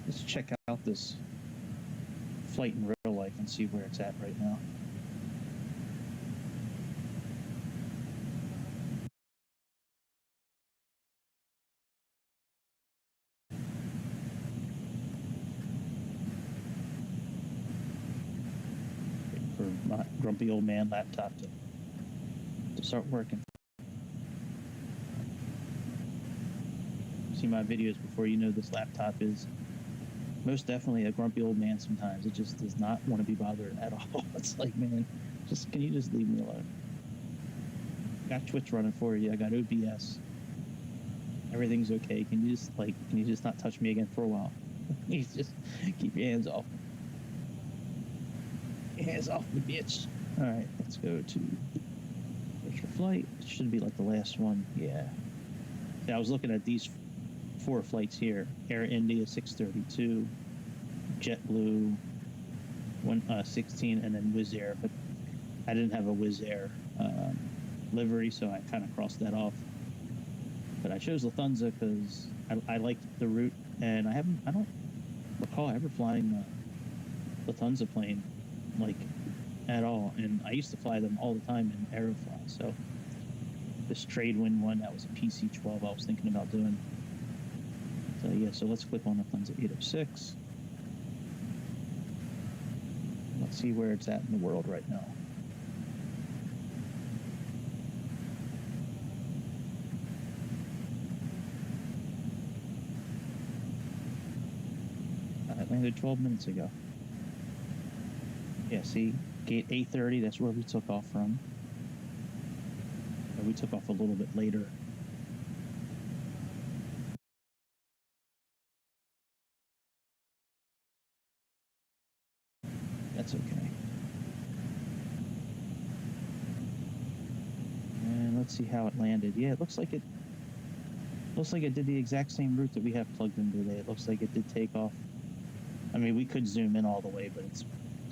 Let's check out this flight in real life and see where it's at right now. Waiting for my grumpy old man laptop to start working. See my videos before, you know this laptop is most definitely a grumpy old man sometimes. It just does not want to be bothered at all. It's like, man, can you just leave me alone? I got Twitch running for you. I got OBS. Everything's okay. Can you just not touch me again for a while? You just keep your hands off. Your hands off me, bitch. All right, let's go to virtual flight. It should be like the last one. Yeah, I was looking at these 4 flights here: Air India 632, JetBlue 116, and then Wizz Air. But I didn't have a Wizz Air livery, so I kind of crossed that off. But I chose Lufthansa because I liked the route, and I don't recall ever flying a Lufthansa plane like at all. And I used to fly them all the time in Aerofly. So this Tradewind one, that was a PC-12 I was thinking about doing. So yeah, so let's click on Lufthansa 806. Let's see where it's at in the world right now. I landed 12 minutes ago. Yeah, see, gate 830, that's where we took off from. We took off a little bit later. That's okay. And let's see how it landed. Yeah, it looks like it did the exact same route that we have plugged in today. It looks like it did take off. I mean, we could zoom in all the way, but it's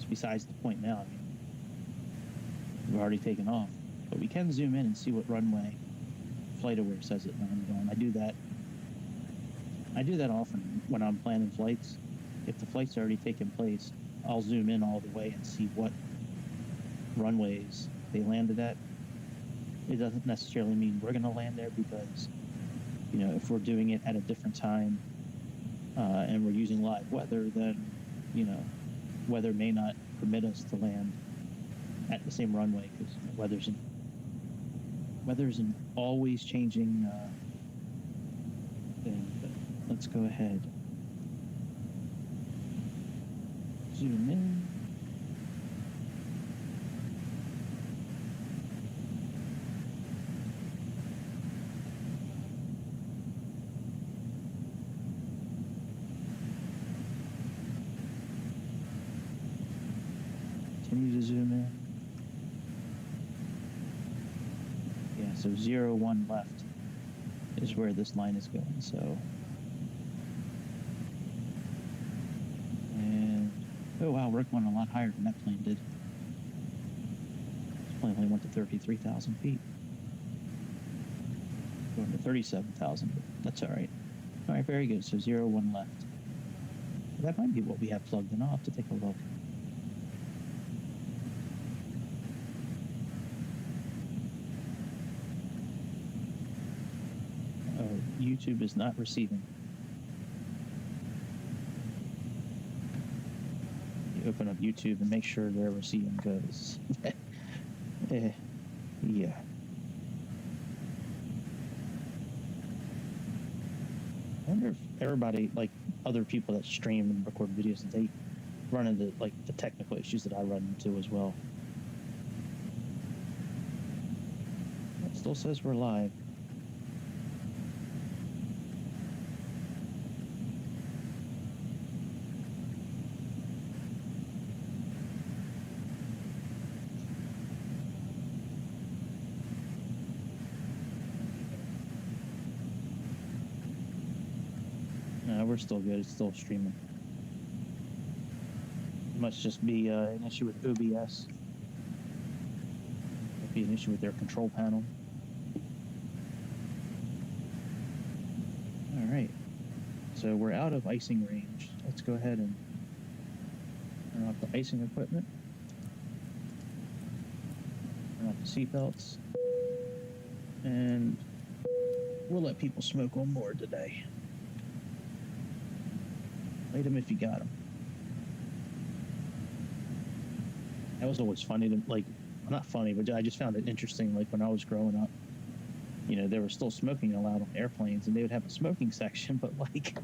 besides the point now. I mean, we've already taken off. But we can zoom in and see what runway FlightAware says it landed on. I do that often when I'm planning flights. If the flight's already taken place, I'll zoom in all the way and see what runways they landed at. It doesn't necessarily mean we're going to land there because, you know, if we're doing it at a different time and we're using live weather, then, you know, weather may not permit us to land at the same runway because weather's an always changing thing. But let's go ahead. Zoom in. Continue to zoom in. Yeah, so 01 left is where this line is going. So, and oh wow, we're going a lot higher than that plane did. This plane only went to 33,000 feet. Going to 37,000, but that's all right. All right, very good. So 01 left. That might be what we have plugged in. I'll have to take a look. Oh, YouTube is not receiving. Open up YouTube and make sure wherever CM goes. Yeah. I wonder if everybody, like other people that stream and record videos, they run into like the technical issues that I run into as well. It still says we're live. No, we're still good. It's still streaming. It must just be an issue with OBS. Might be an issue with their control panel. All right. So we're out of icing range. Let's go ahead and turn off the icing equipment. Turn off the seatbelts. And we'll let people smoke on board today. Light them if you got them. That was always funny to, like, not funny, but I just found it interesting, like, when I was growing up. You know, there was still smoking allowed on airplanes, and they would have a smoking section, but, like,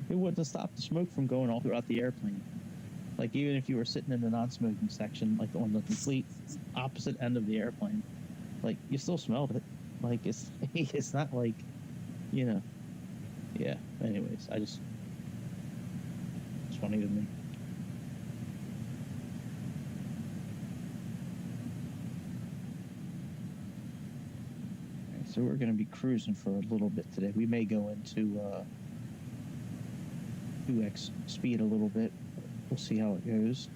it wouldn't stop the smoke from going all throughout the airplane. Like, even if you were sitting in the non-smoking section, like, on the complete opposite end of the airplane, like, you still smelled it. Like, it's not like, you know. Yeah, anyways, it's funny to me. So we're going to be cruising for a little bit today. We may go into 2x speed a little bit. We'll see how it goes.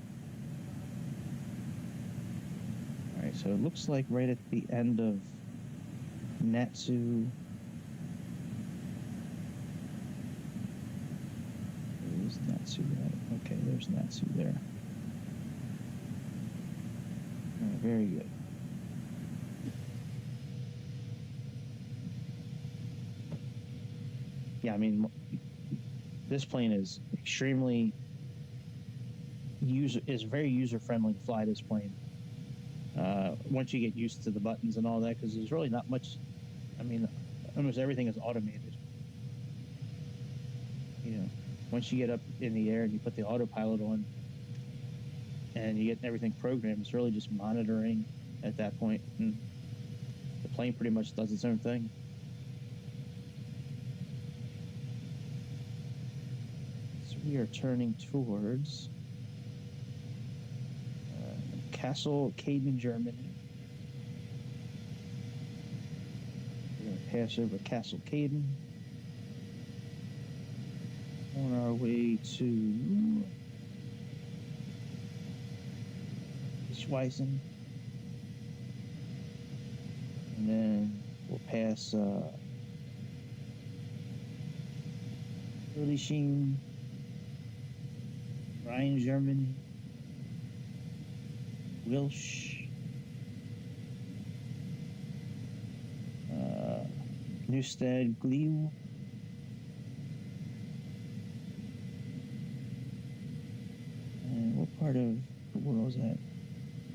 All right, so it looks like right at the end of Natsu. Where's Natsu at? Okay, there's Natsu there. All right, very good. Yeah, I mean, this plane is extremely very user friendly to fly this plane. Once you get used to the buttons and all that, because there's really not much. I mean, almost everything is automated. You know, once you get up in the air and you put the autopilot on, and you get everything programmed, it's really just monitoring at that point, and the plane pretty much does its own thing. We are turning towards Castle Caden, Germany. We're going to pass over Castle Caden on our way to Schweissen. And then we'll pass Erliching, Rhein, Germany, Wilsch, Neustadt, Gliu, and what part of the world is that?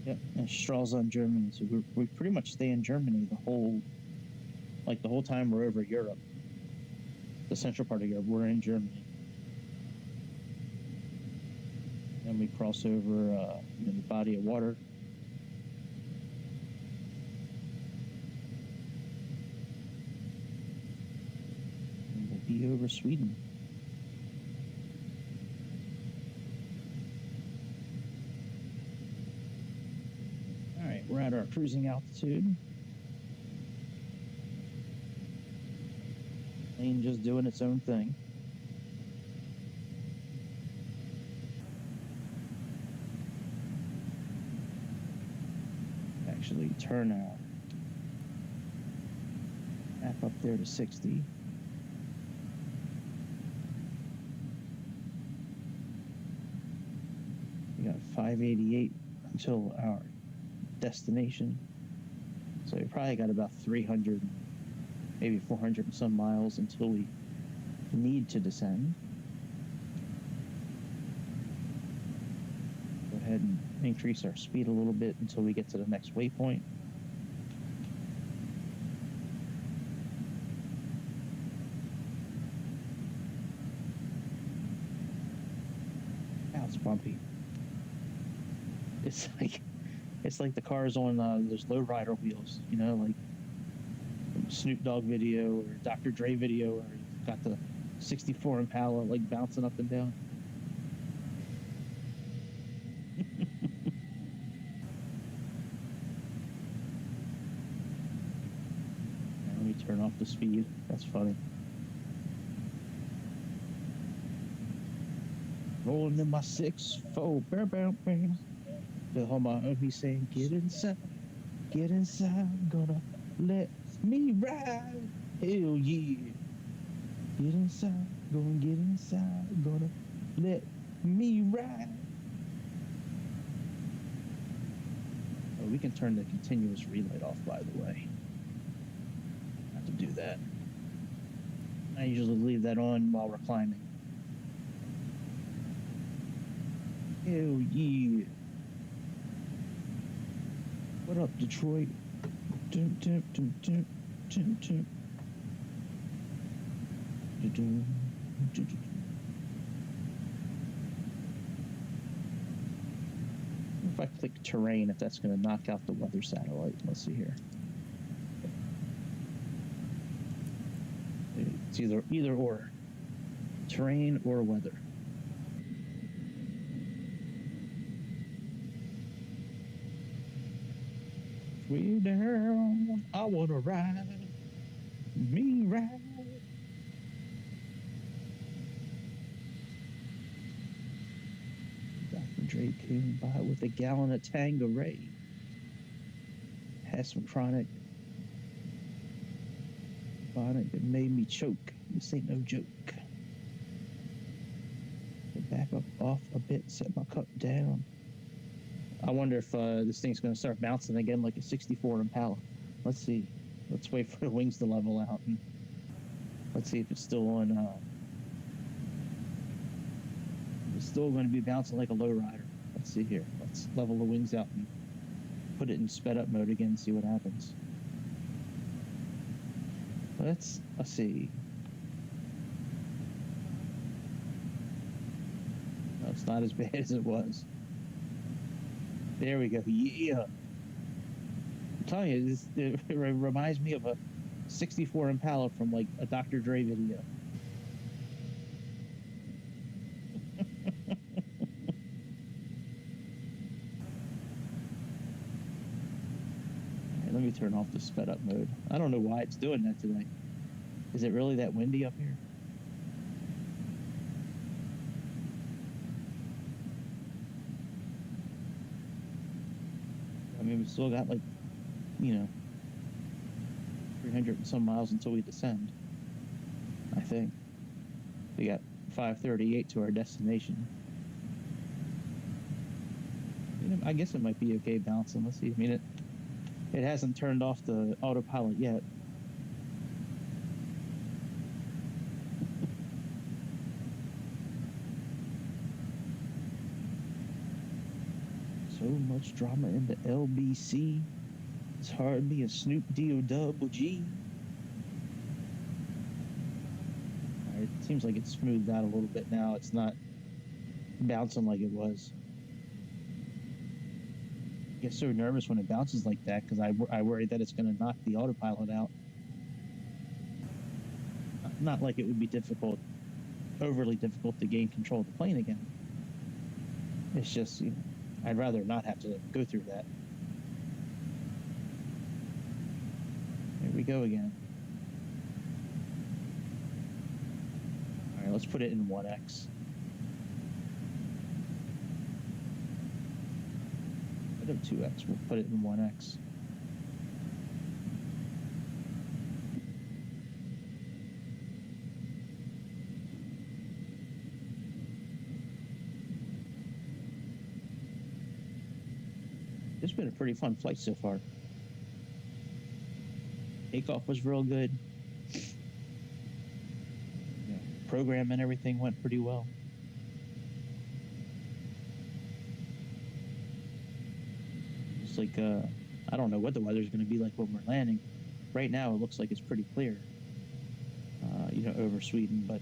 Yep, and Stralsund, Germany. So we pretty much stay in Germany the whole time we're over Europe. The central part of Europe, we're in Germany. Then we cross over the body of water. And we'll be over Sweden. All right, we're at our cruising altitude. Plane just doing its own thing. Actually turn our map up there to 60. We got 588 until our destination. So we probably got about 300, maybe 400 and some miles until we need to descend. ahead and increase our speed a little bit until we get to the next waypoint. Wow, it's bumpy. It's like the cars on those lowrider wheels, you know, like Snoop Dogg video or Dr. Dre video, where you've got the 64 Impala like bouncing up and down. Now let me turn off the speed. That's funny. Rolling in my 6'4", the homie me saying, get inside, gonna let me ride, hell yeah. Get inside, gonna let me ride. Oh, we can turn the continuous relight off, by the way. I have to do that. I usually leave that on while we're climbing. Hell yeah. What up, Detroit? Dun, dun, dun, dun, dun, dun. Dun, dun, dun, dun. If I click terrain, if that's going to knock out the weather satellite. Let's see here. It's either or. Terrain or weather. Way down, I wanna ride, me ride. Dr. Dre came by with a gallon of Tanqueray. Had some chronic bonnet that made me choke. This ain't no joke. Back up off a bit, set my cup down. I wonder if this thing's going to start bouncing again like a 64 Impala. Let's see. Let's wait for the wings to level out. And let's see if it's still on. It's still going to be bouncing like a lowrider. Let's see here. Let's level the wings out and put it in sped up mode again and see what happens. Let's see. No, it's not as bad as it was. There we go. Yeah. I'm telling you, it reminds me of a 64 Impala from like a Dr. Dre video. Right, let me turn off the sped up mode. I don't know why it's doing that today. Is it really that windy up here? I mean, we still got like, 300 and some miles until we descend. I think. We got 5:38 to our destination. I guess it might be okay bouncing. Let's see. I mean, it hasn't turned off the autopilot yet. So much drama in the LBC. It's hard being Snoop D-O-double-G. It seems like it's smoothed out a little bit now. It's not bouncing like it was. I get so nervous when it bounces like that because I worry that it's going to knock the autopilot out. Not like it would be overly difficult to gain control of the plane again. It's just, I'd rather not have to go through that. Here we go again. All right, let's put it in 1x. Put it 2x. We'll put it in 1x. It's been a pretty fun flight so far. Takeoff was real good. Program and everything went pretty well. Looks like, I don't know what the weather's going to be like when we're landing. Right now, it looks like it's pretty clear, over Sweden, but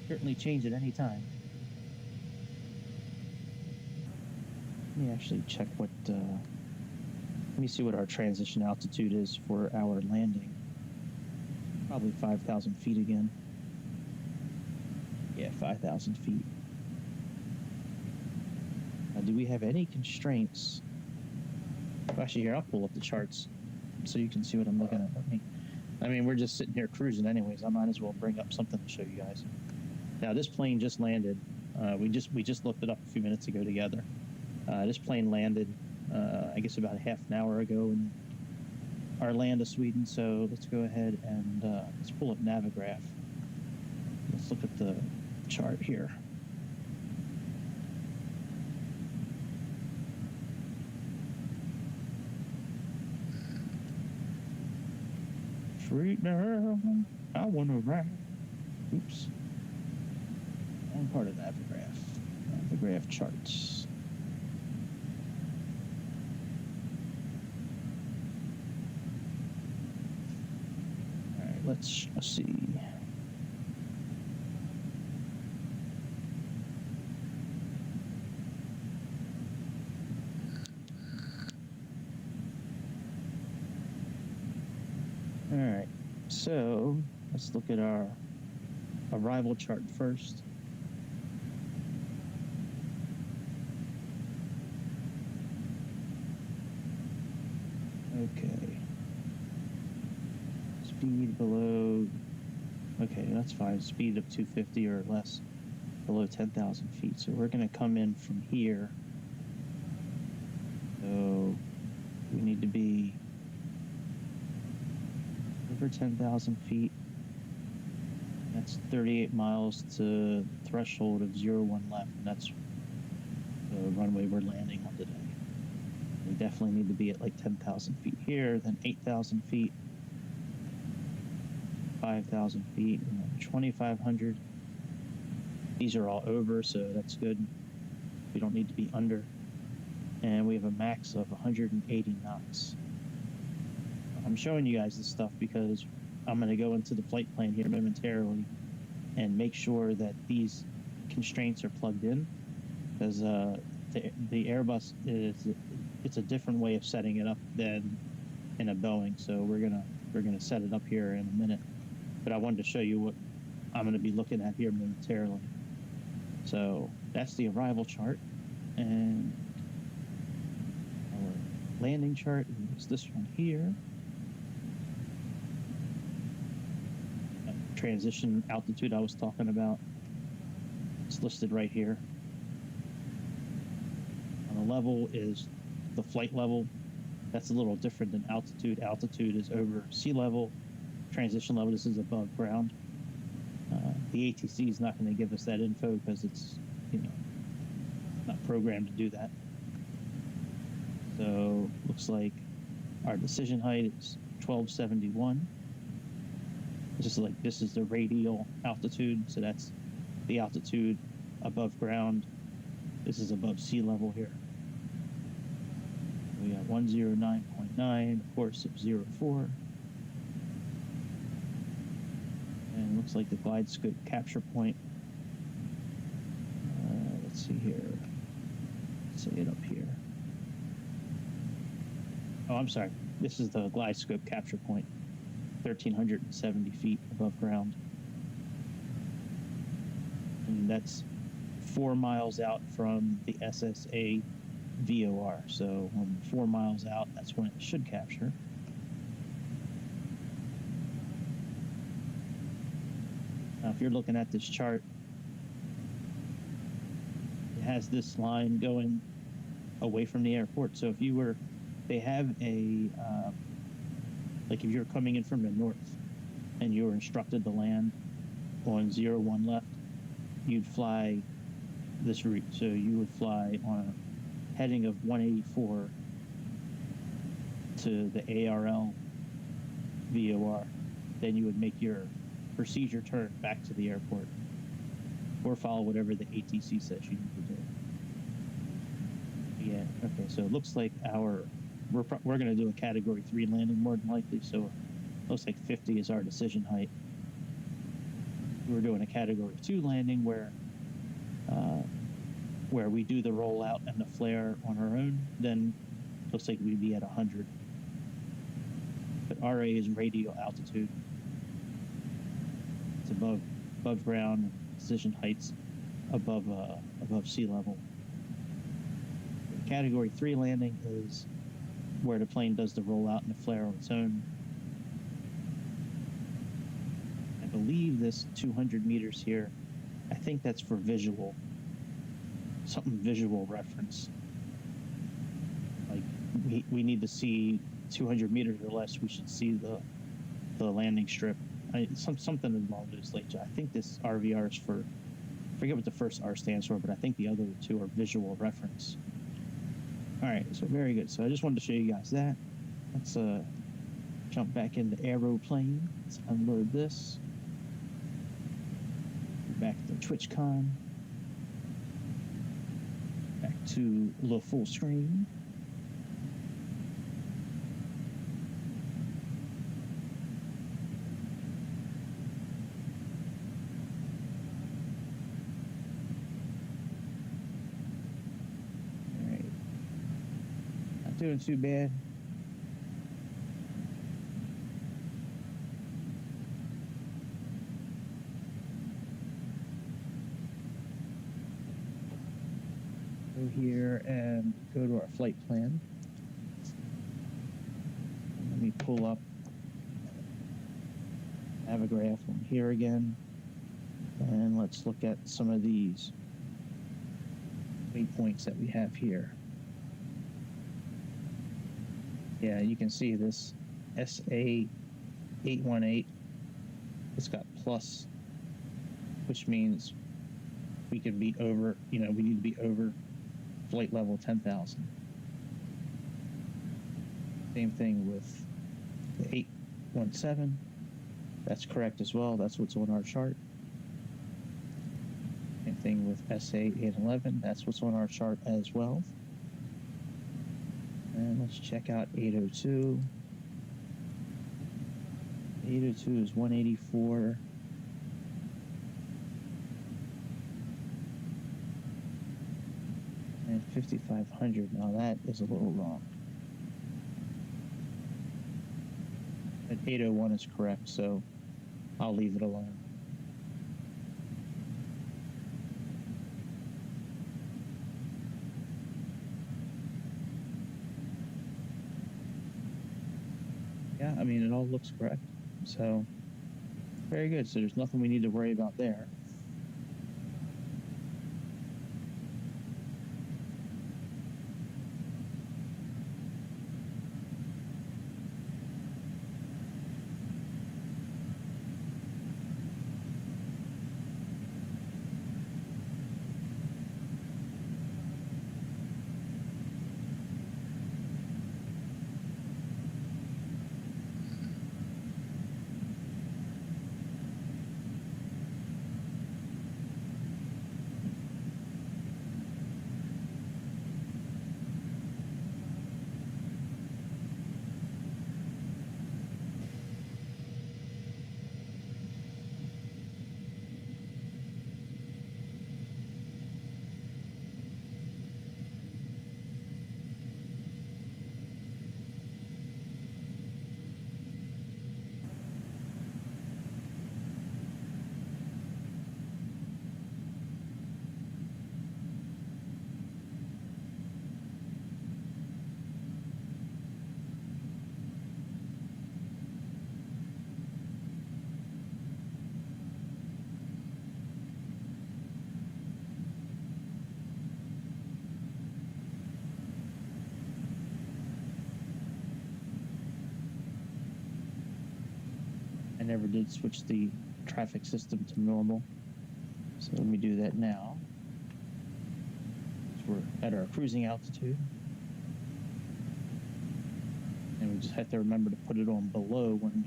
certainly change at any time. Let me actually check what, let me see what our transition altitude is for our landing. Probably 5,000 feet again. Yeah, 5,000 feet. Do we have any constraints? Actually, here, I'll pull up the charts so you can see what I'm looking at. I mean, we're just sitting here cruising anyways. I might as well bring up something to show you guys. Now, this plane just landed. We just looked it up a few minutes ago together. This plane landed, I guess, about a half an hour ago in our land of Sweden. So let's go ahead and let's pull up Navigraph. Let's look at the chart here. Straight down, I wanna ride. Oops. One part of Navigraph charts. All right, let's see. All right, so let's look at our arrival chart first. Okay. Speed below, okay, that's fine. Speed of 250 or less below 10,000 feet. So we're going to come in from here. So we need to be over 10,000 feet. That's 38 miles to threshold of 01 left. And that's the runway we're landing on today. We definitely need to be at like 10,000 feet here, then 8,000 feet, 5,000 feet, and then 2,500. These are all over, so that's good. We don't need to be under. And we have a max of 180 knots. I'm showing you guys this stuff because I'm going to go into the flight plan here momentarily and make sure that these constraints are plugged in, because the Airbus it's a different way of setting it up than in a Boeing. So we're gonna set it up here in a minute, but I wanted to show you what I'm going to be looking at here momentarily. So that's the arrival chart, and our landing chart is this one here. Transition altitude I was talking about, it's listed right here. On the level is the flight level. That's a little different than altitude. Altitude is over sea level. Transition level, this is above ground. The ATC is not going to give us that info because it's not programmed to do that. So looks like our decision height is 1271. This is the radial altitude, so that's the altitude above ground. This is above sea level here. We got 109.9, course of 04. And it looks like the glide scope capture point. Let's see here. Let's say it up here. Oh, I'm sorry. This is the glide scope capture point. 1,370 feet above ground. And that's 4 miles out from the SSA VOR. So when 4 miles out, that's when it should capture. Now, if you're looking at this chart, it has this line going away from the airport. So if you were, they have a, like if you're coming in from the north and you were instructed to land on 01 left, you'd fly this route. So you would fly on a heading of 184 to the ARL VOR. Then you would make your procedure turn back to the airport, or follow whatever the ATC says you need to do. Yeah, okay, so it looks like we're going to do a Category 3 landing more than likely, so it looks like 50 is our decision height. We're doing a Category 2 landing where we do the rollout and the flare on our own, then looks like we'd be at 100. But RA is radial altitude. It's above ground, decision heights above sea level. Category 3 landing is where the plane does the rollout and the flare on its own. I believe this 200 meters here, I think that's for visual reference. Like we need to see 200 meters or less, we should see the landing strip. Something along those lines. I think this RVR is for, I forget what the first R stands for, but I think the other two are visual reference. All right, so very good. So I just wanted to show you guys that. Let's jump back into Aeroplane. Let's unload this. Back to TwitchCon. Back to the full screen. All right. Not doing too bad. Go here and go to our flight plan. Let me pull up Navigraph on here again, and let's look at some of these waypoints that we have here. Yeah, you can see this SA818. It's got plus, which means we could be over, we need to be over flight level 10,000. Same thing with the 817. That's correct as well. That's what's on our chart. Same thing with SA811. That's what's on our chart as well. And let's check out 802. 802 is 184. And 5,500. Now that is a little wrong. But 801 is correct, so I'll leave it alone. Yeah, I mean, it all looks correct. So, very good. So there's nothing we need to worry about there. I never did switch the traffic system to normal. So let me do that now. So we're at our cruising altitude. And we just have to remember to put it on below when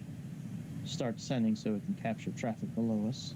we start descending so it can capture traffic below us.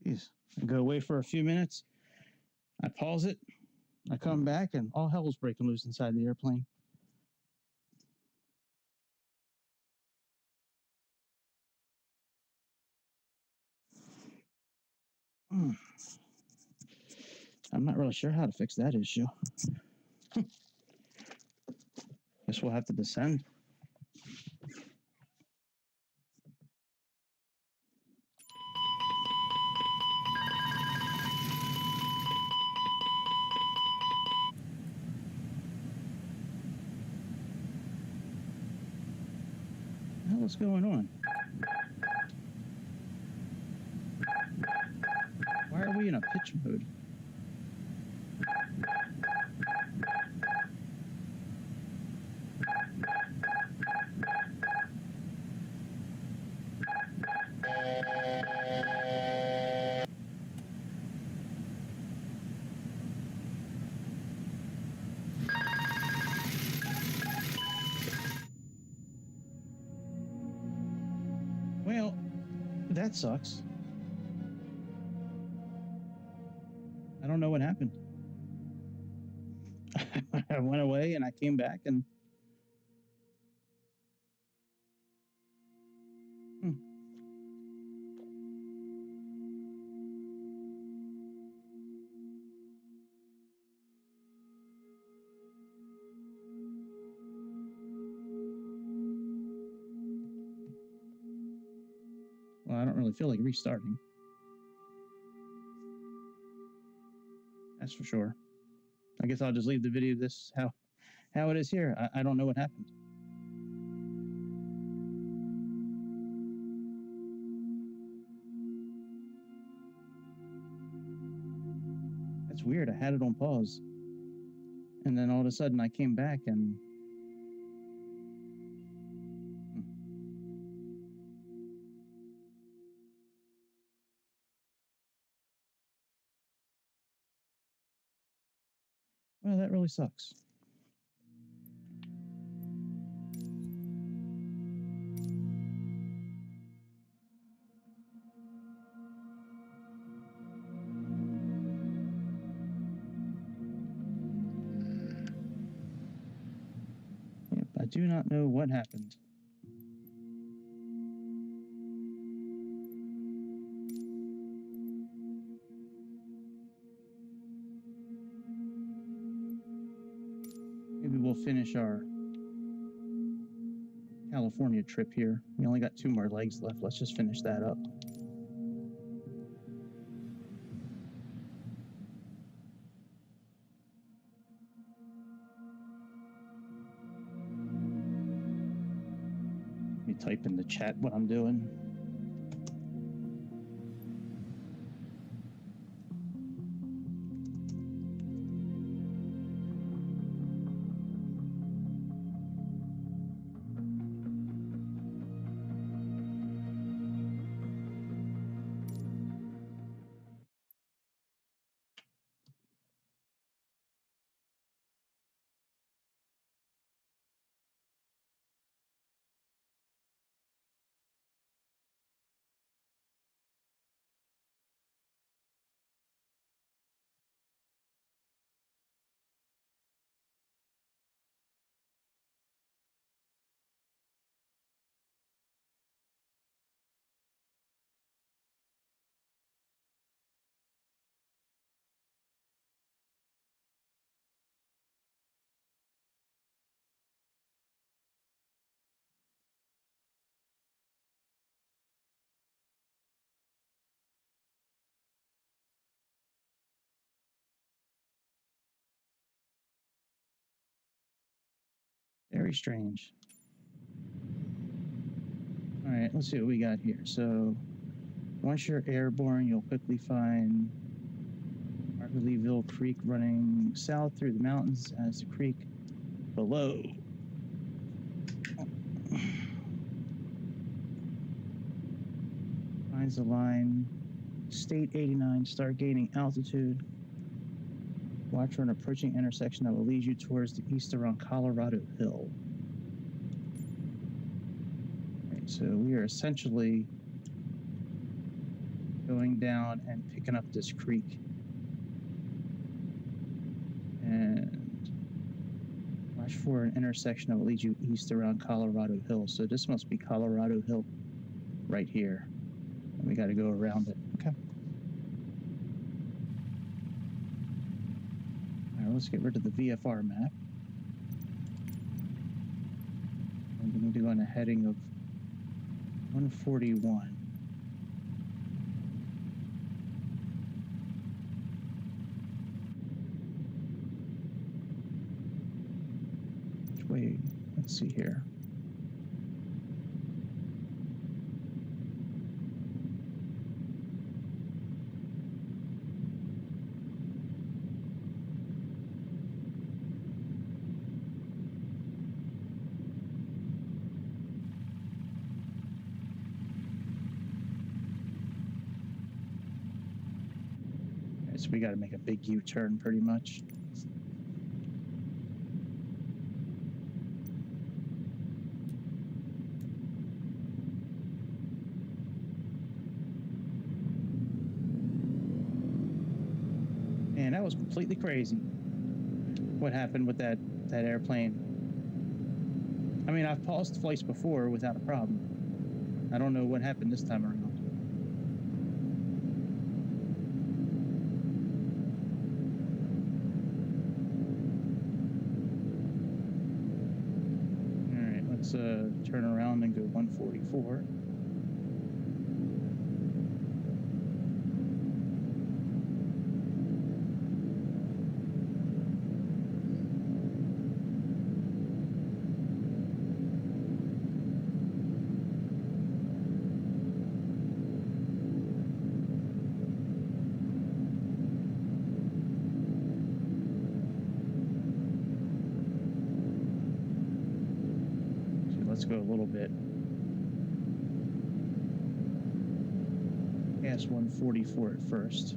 Jeez. I go away for a few minutes. I pause it. I come back, and all hell's breaking loose inside the airplane. I'm not really sure how to fix that issue. Guess we'll have to descend. What's going on? Why are we in a pitch mode? Well, that sucks. I don't know what happened. I went away and I came back and... Well, I don't really feel like restarting. That's for sure. I guess I'll just leave the video this how it is here. I don't know what happened. That's weird. I had it on pause. And then all of a sudden I came back and... Well, that really sucks. Yep, I do not know what happened. Maybe we'll finish our California trip here. We only got 2 more legs left. Let's just finish that up. Let me type in the chat what I'm doing. Very strange. All right, let's see what we got here. So once you're airborne, you'll quickly find Margaritaville Creek running south through the mountains as the creek below. Finds the line. State 89, start gaining altitude. Watch for an approaching intersection that will lead you towards the east around Colorado Hill. Right, so we are essentially going down and picking up this creek. And watch for an intersection that will lead you east around Colorado Hill. So this must be Colorado Hill right here. And we got to go around it. Okay. All right, let's get rid of the VFR map. And we need to go on a heading of 141. Which way? Let's see here. So we got to make a big U-turn pretty much. And that was completely crazy. What happened with that airplane? I mean, I've paused flights before without a problem. I don't know what happened this time around. Turn around and go 144. Let's go a little bit past 144 at first.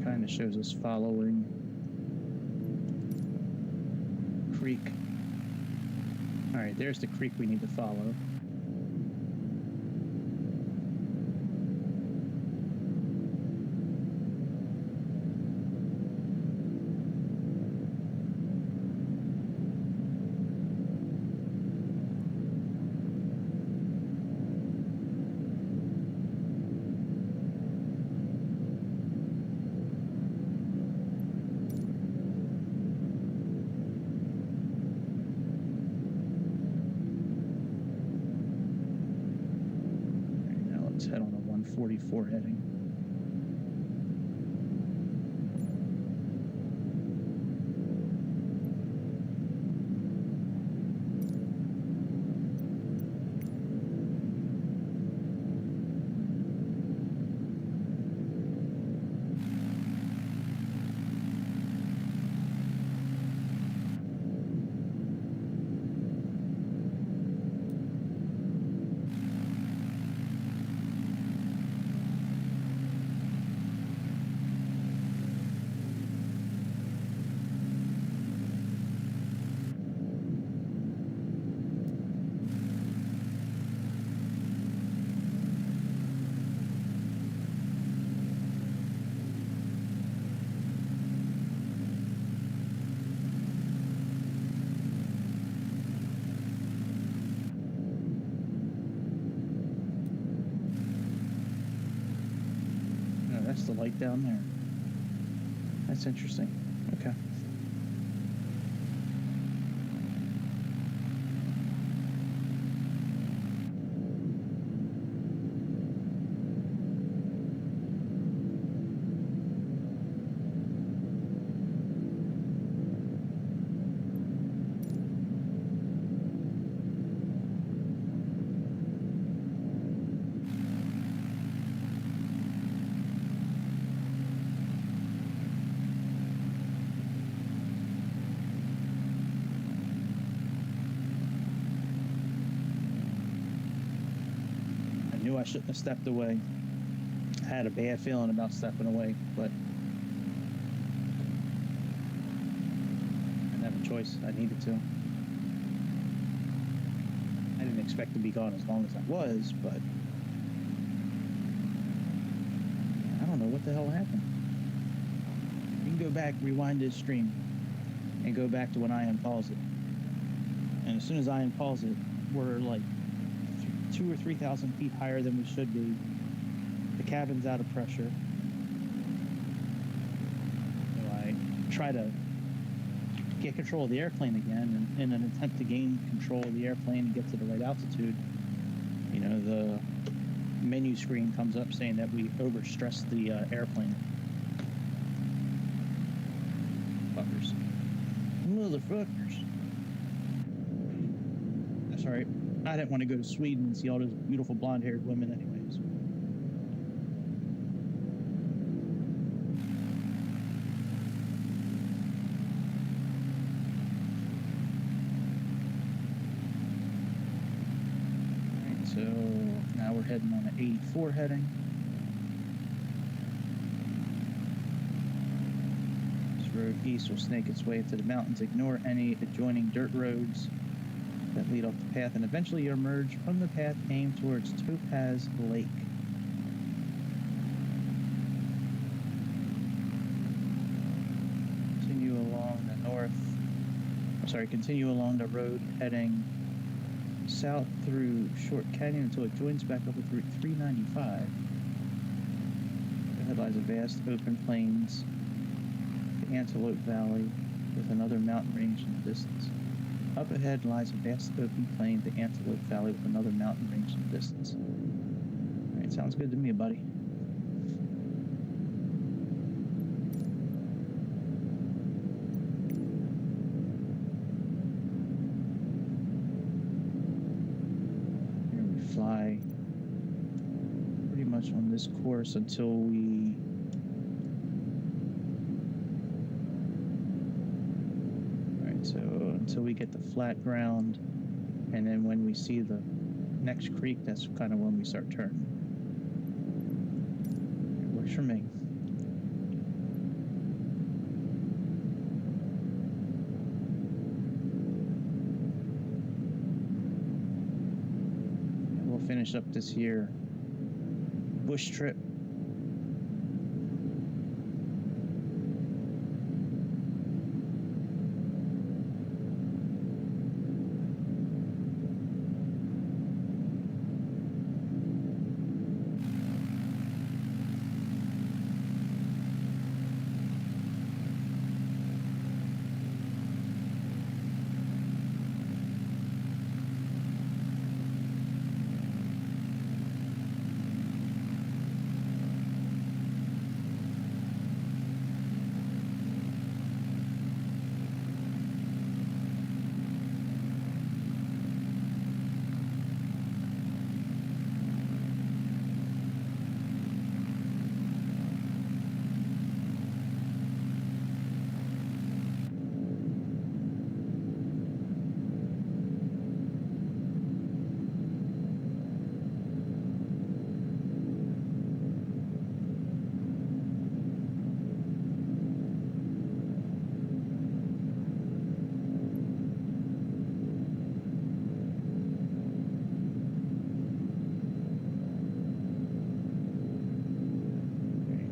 Kind of shows us following creek. All right, there's the creek we need to follow. Head on a 144 heading. The light down there. That's interesting. Okay. I shouldn't have stepped away. I had a bad feeling about stepping away, but choice. I needed to. I didn't expect to be gone as long as I was, but I don't know what the hell happened. You can go back, rewind this stream, and go back to when I unpause it. And as soon as I unpause it, we're like 2,000 or 3,000 feet higher than we should be. The cabin's out of pressure. So I try to get control of the airplane again, and in an attempt to gain control of the airplane and get to the right altitude, you know, the menu screen comes up saying that we overstressed the airplane. Fuckers. Motherfuckers. That's alright. I didn't want to go to Sweden and see all those beautiful blonde-haired women anyways. So now we're heading on an 84 heading. This road east will snake its way to the mountains. Ignore any adjoining dirt roads that lead off the path, and eventually you emerge from the path aimed towards Topaz Lake. Continue along the road heading south through Short Canyon until it joins back up with Route 395. Ahead lies a vast open plains, the Antelope Valley, with another mountain range in the distance. Up ahead lies a vast open plain, the Antelope Valley, with another mountain range in the distance. Alright, sounds good to me, buddy. Fly pretty much on this course until we until we get the flat ground, and then when we see the next creek, that's kind of when we start turning. It works for me. Finish up this year bush trip.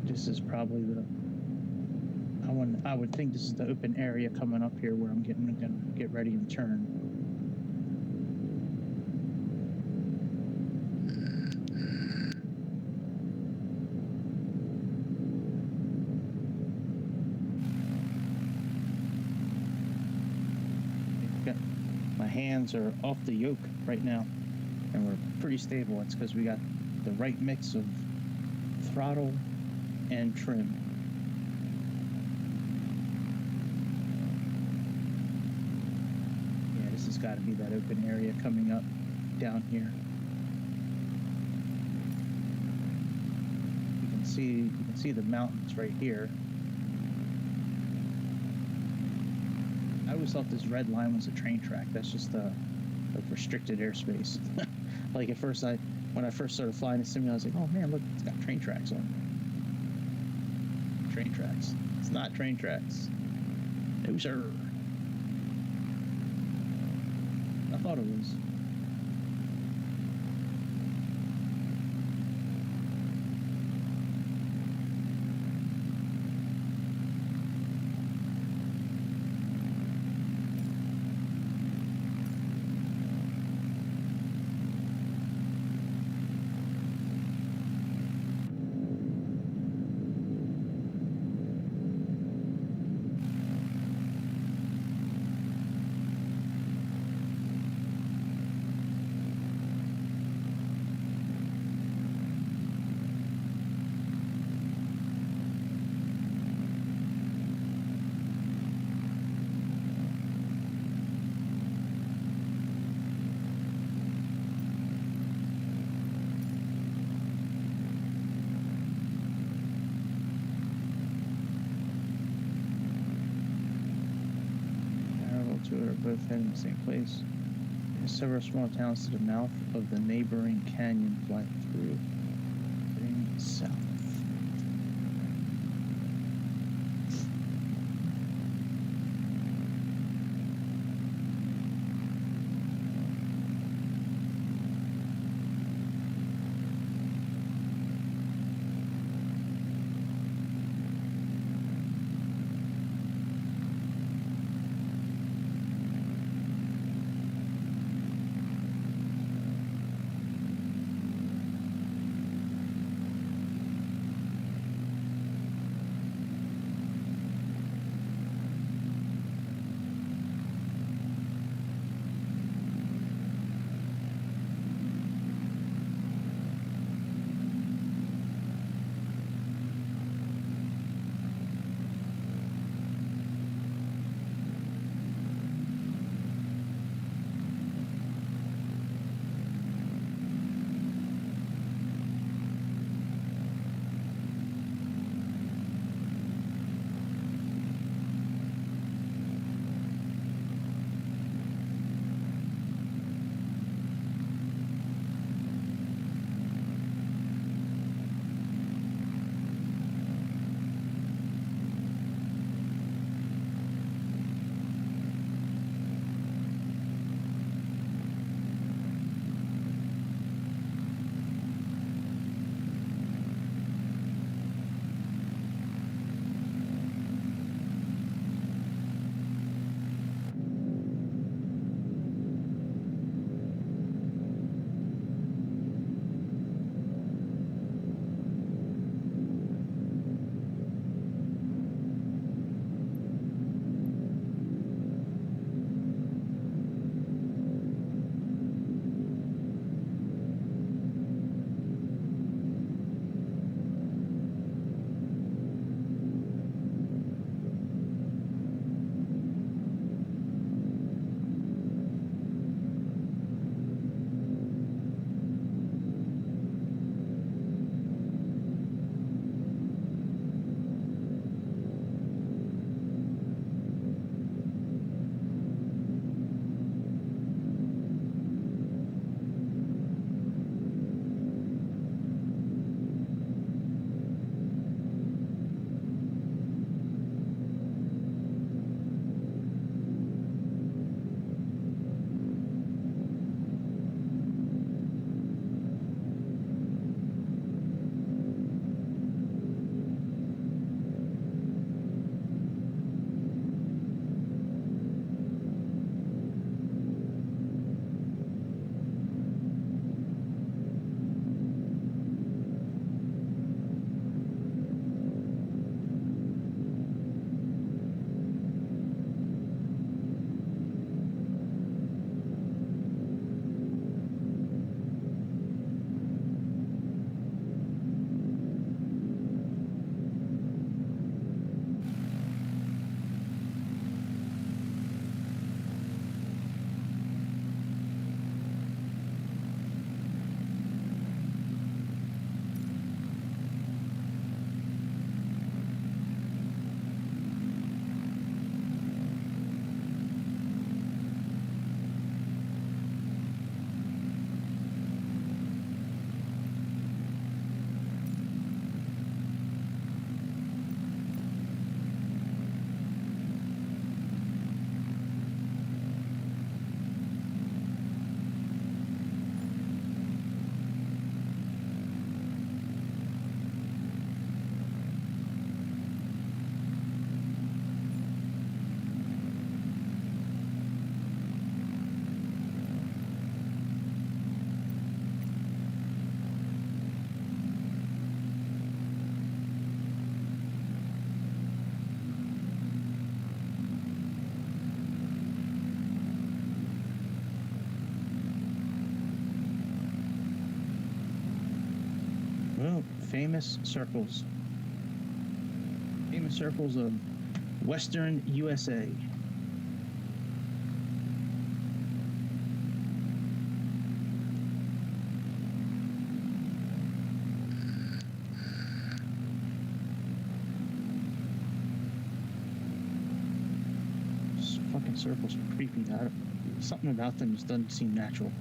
This is probably I would think this is the open area coming up here where I'm gonna get ready and turn. My hands are off the yoke right now, and we're pretty stable. It's because we got the right mix of throttle and trim. Yeah, this has got to be that open area coming up down here. You can see the mountains right here. I always thought this red line was a train track. That's just like restricted airspace. Like at first, when I first started flying the simulator, I was like, oh man, look, it's got train tracks on it. Train tracks. It's not train tracks. No, sir. thought it was. Are both heading the same place. There's several small towns to the mouth of the neighboring canyon fly through, heading south. Oh, famous circles. Famous circles of Western USA. These fucking circles are creepy. Something about them just doesn't seem natural.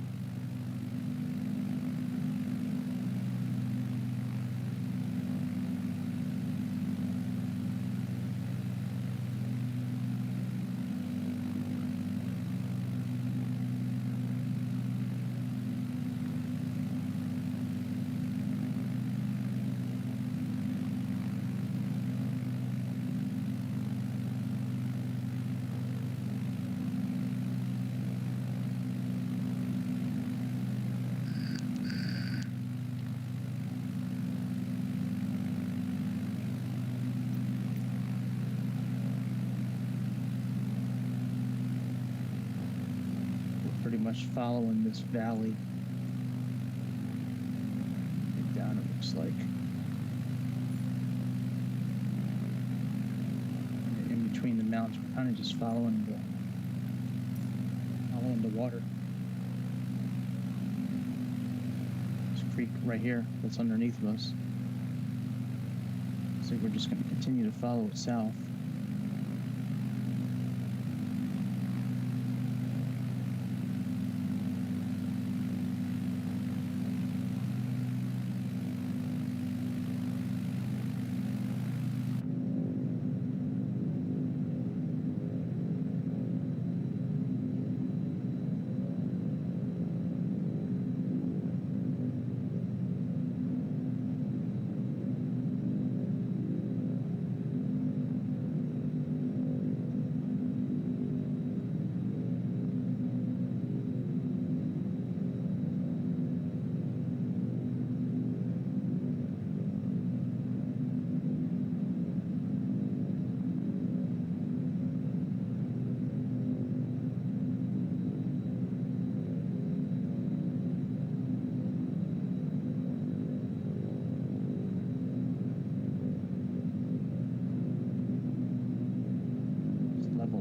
Pretty much following this valley down, it looks like, in between the mountains. We're kind of just following the water. This creek right here that's underneath of us, so we're just going to continue to follow it south.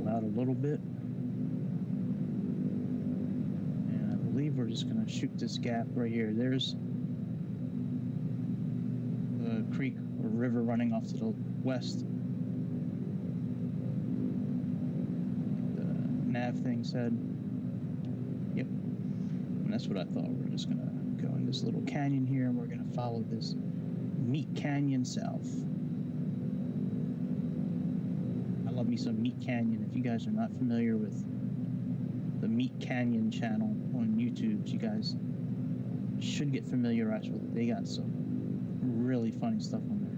Out a little bit, and I believe we're just going to shoot this gap right here. There's the creek or river running off to the west. The nav thing said. Yep, and that's what I thought. We're just going to go in this little canyon here, and we're going to follow this Meat Canyon south. Love me some Meat Canyon. If you guys are not familiar with the Meat Canyon channel on YouTube, you guys should get familiarized with it. They got some really funny stuff on there.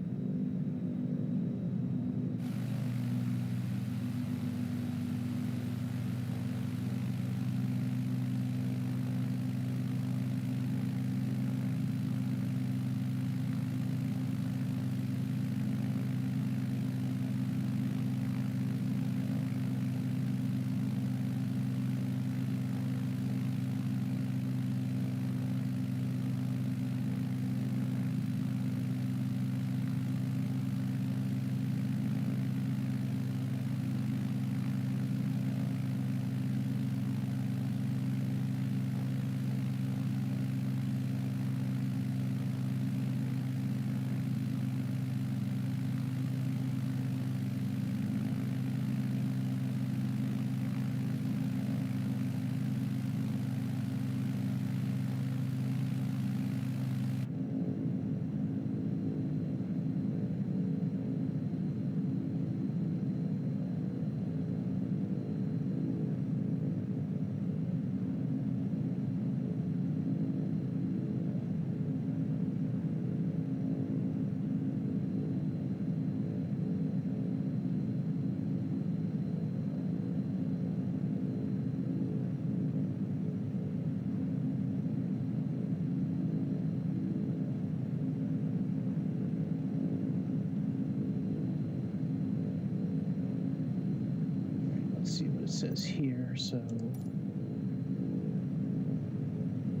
says here, so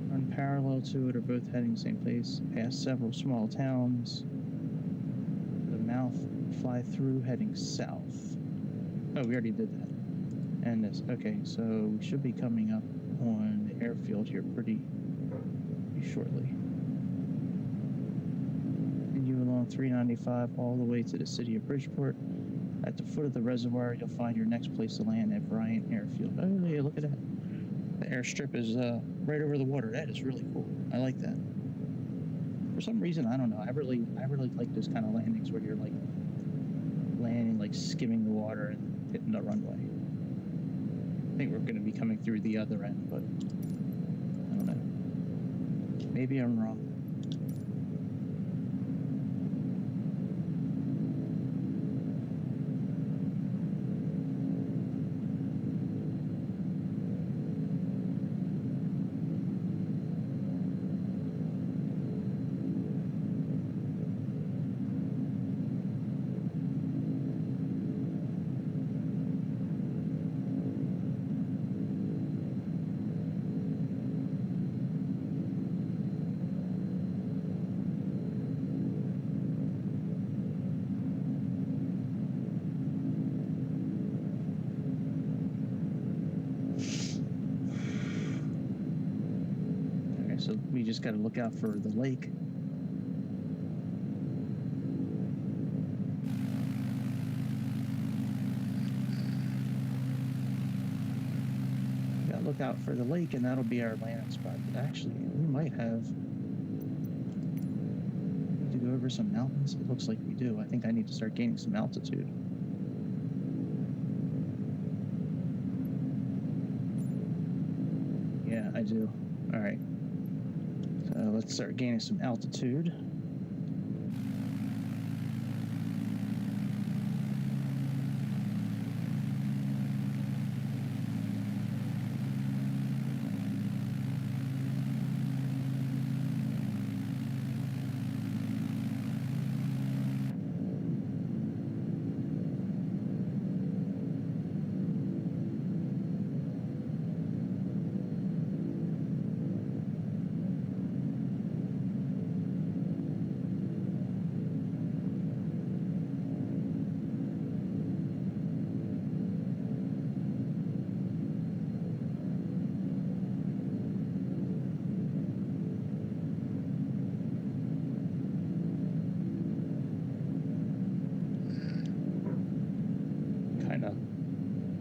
run parallel to it are both heading the same place. Past several small towns. The mouth fly through heading south. Oh, we already did that. And this. Okay, so we should be coming up on the airfield here pretty shortly. Continue along 395 all the way to the city of Bridgeport. At the foot of the reservoir, you'll find your next place to land at Bryant Airfield. Oh, yeah, look at that. The airstrip is right over the water. That is really cool. I like that. For some reason, I don't know. I really like those kind of landings where you're like landing, like skimming the water and hitting the runway. I think we're going to be coming through the other end, but I don't know. Maybe I'm wrong. So we just got to look out for the lake. Got to look out for the lake, and that'll be our landing spot. But actually, we might have to go over some mountains. It looks like we do. I think I need to start gaining some altitude. Yeah, I do. All right. Let's start gaining some altitude.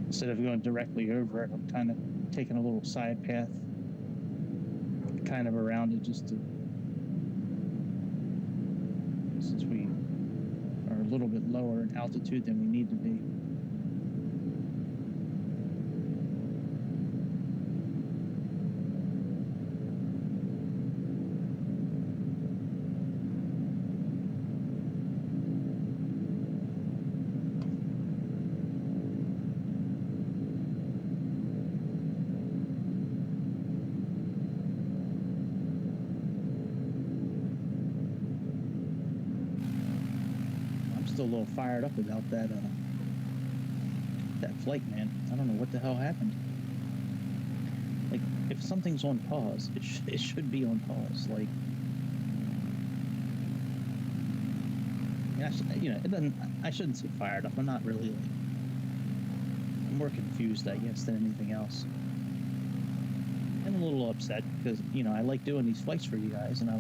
Instead of going directly over it, I'm kind of taking a little side path kind of around it just to, since we are a little bit lower in altitude than we need to be. Still a little fired up about that flight, man. I don't know what the hell happened. Like, if something's on pause, it should be on pause. Like, it doesn't. I shouldn't say fired up. I'm not really. Like, I'm more confused, I guess, than anything else. I'm a little upset because I like doing these flights for you guys, and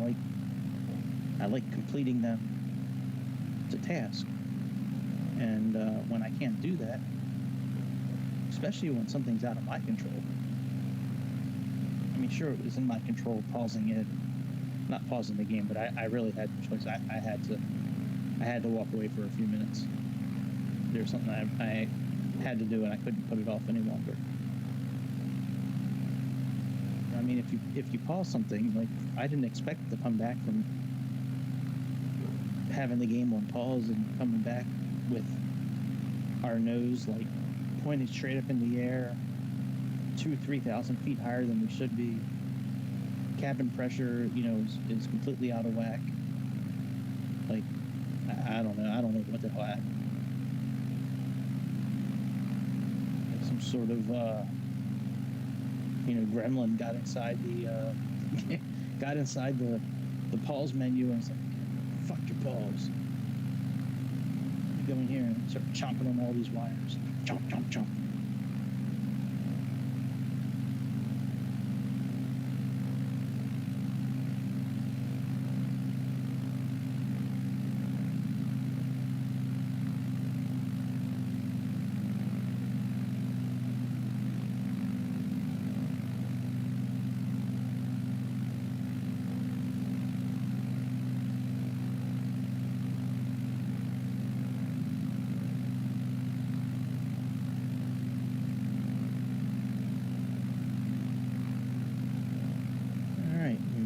I like completing them. A task, and when I can't do that, especially when something's out of my control. I mean, sure, it was in my control pausing it, not pausing the game, but I really had no choice. I had to walk away for a few minutes. There was something I had to do, and I couldn't put it off any longer. I mean, if you pause something, like, I didn't expect it to come back from having the game on pause and coming back with our nose like pointed straight up in the air, 2,000-3,000 feet higher than we should be. Cabin pressure, is completely out of whack. Like, I don't know what the hell happened. Some sort of gremlin got inside the got inside the pause menu and was like, fuck your pause. Go in here and start chomping on all these wires. Chomp, chomp, chomp.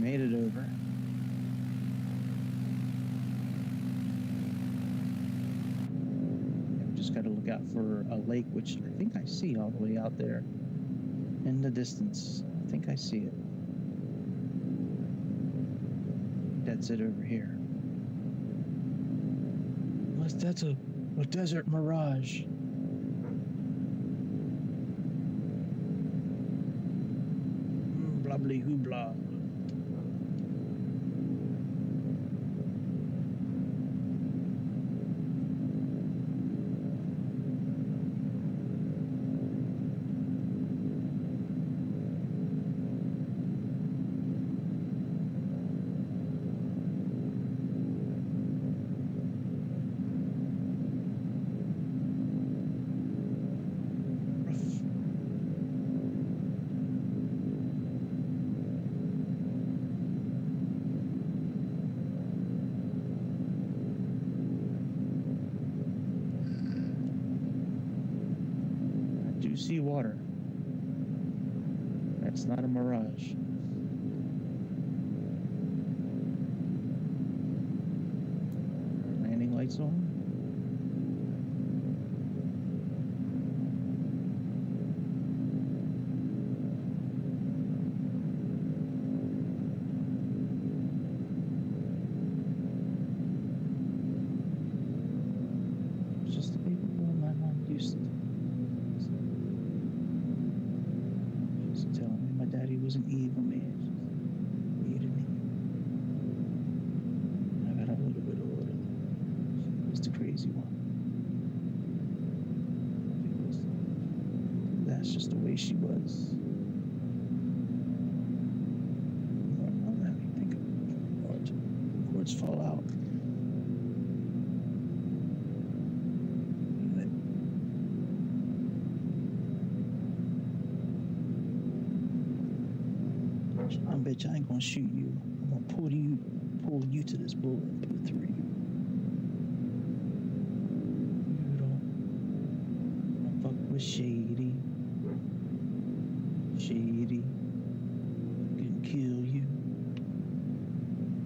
Made it over. And we just got to look out for a lake, which I think I see all the way out there in the distance. I think I see it. That's it over here. That's a desert mirage. Blah blah hooblah. See water. That's not a mirage. Landing lights on. It's just the paper boy my mom used to. Daddy was an evil man. She hated me. I got a little bit older. She was the crazy one. That's just the way she was. Let me think of it. Words fall out. I bet you I ain't gonna shoot you. I'm gonna pull you to this bullet and put it through you. You don't fuck with Shady. Shady can kill you.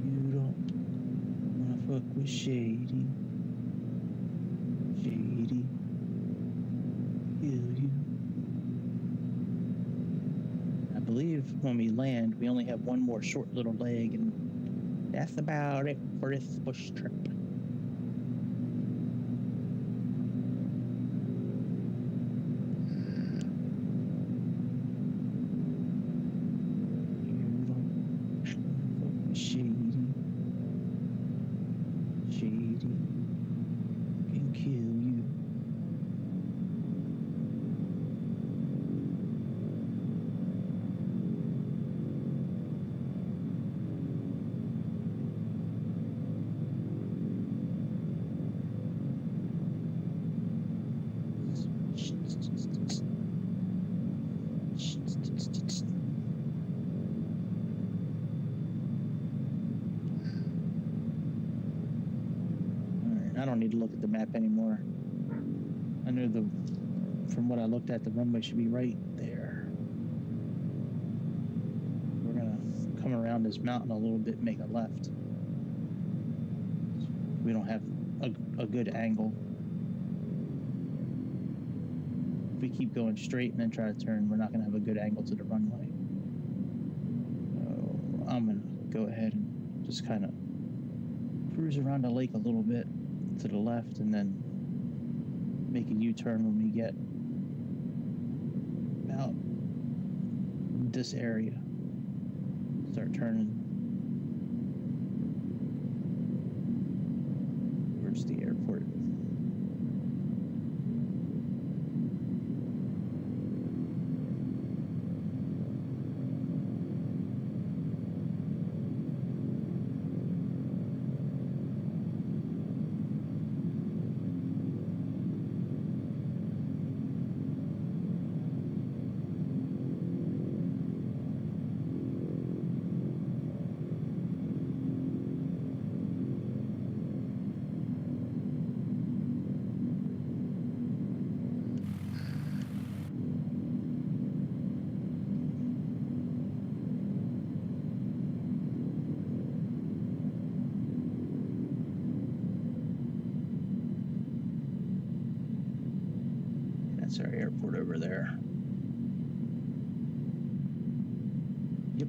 You don't wanna fuck with Shady. Shady kill you. I believe when we land, we only have one more short little leg, and that's about it for this bush trip. Shady can kill you. I don't need to look at the map anymore. I know from what I looked at, the runway should be right there. We're gonna come around this mountain a little bit, make a left. We don't have a good angle. If we keep going straight and then try to turn, we're not gonna have a good angle to the runway. So I'm gonna go ahead and just kind of cruise around the lake a little bit to the left, and then make a U-turn when we get about this area. Start turning. Where's the airport? That's our airport over there. Yep.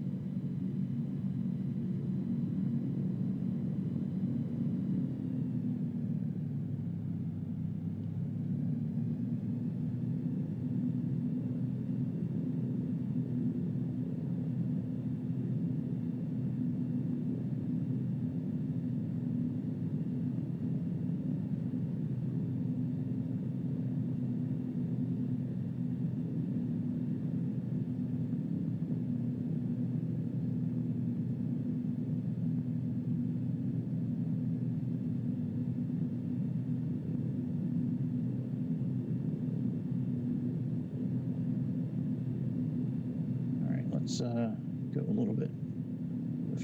Let's go a little bit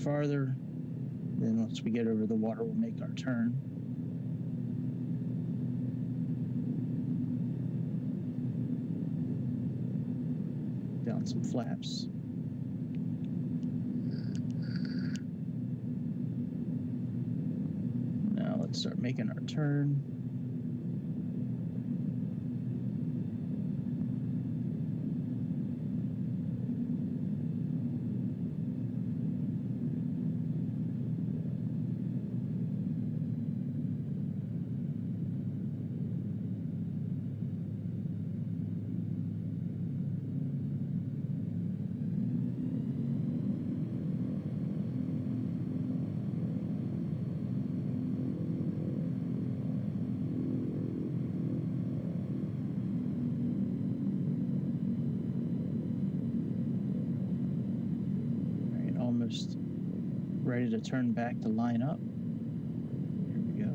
farther. Then once we get over the water, we'll make our turn. Down some flaps. Now let's start making our turn. Almost ready to turn back to line up. Here we go.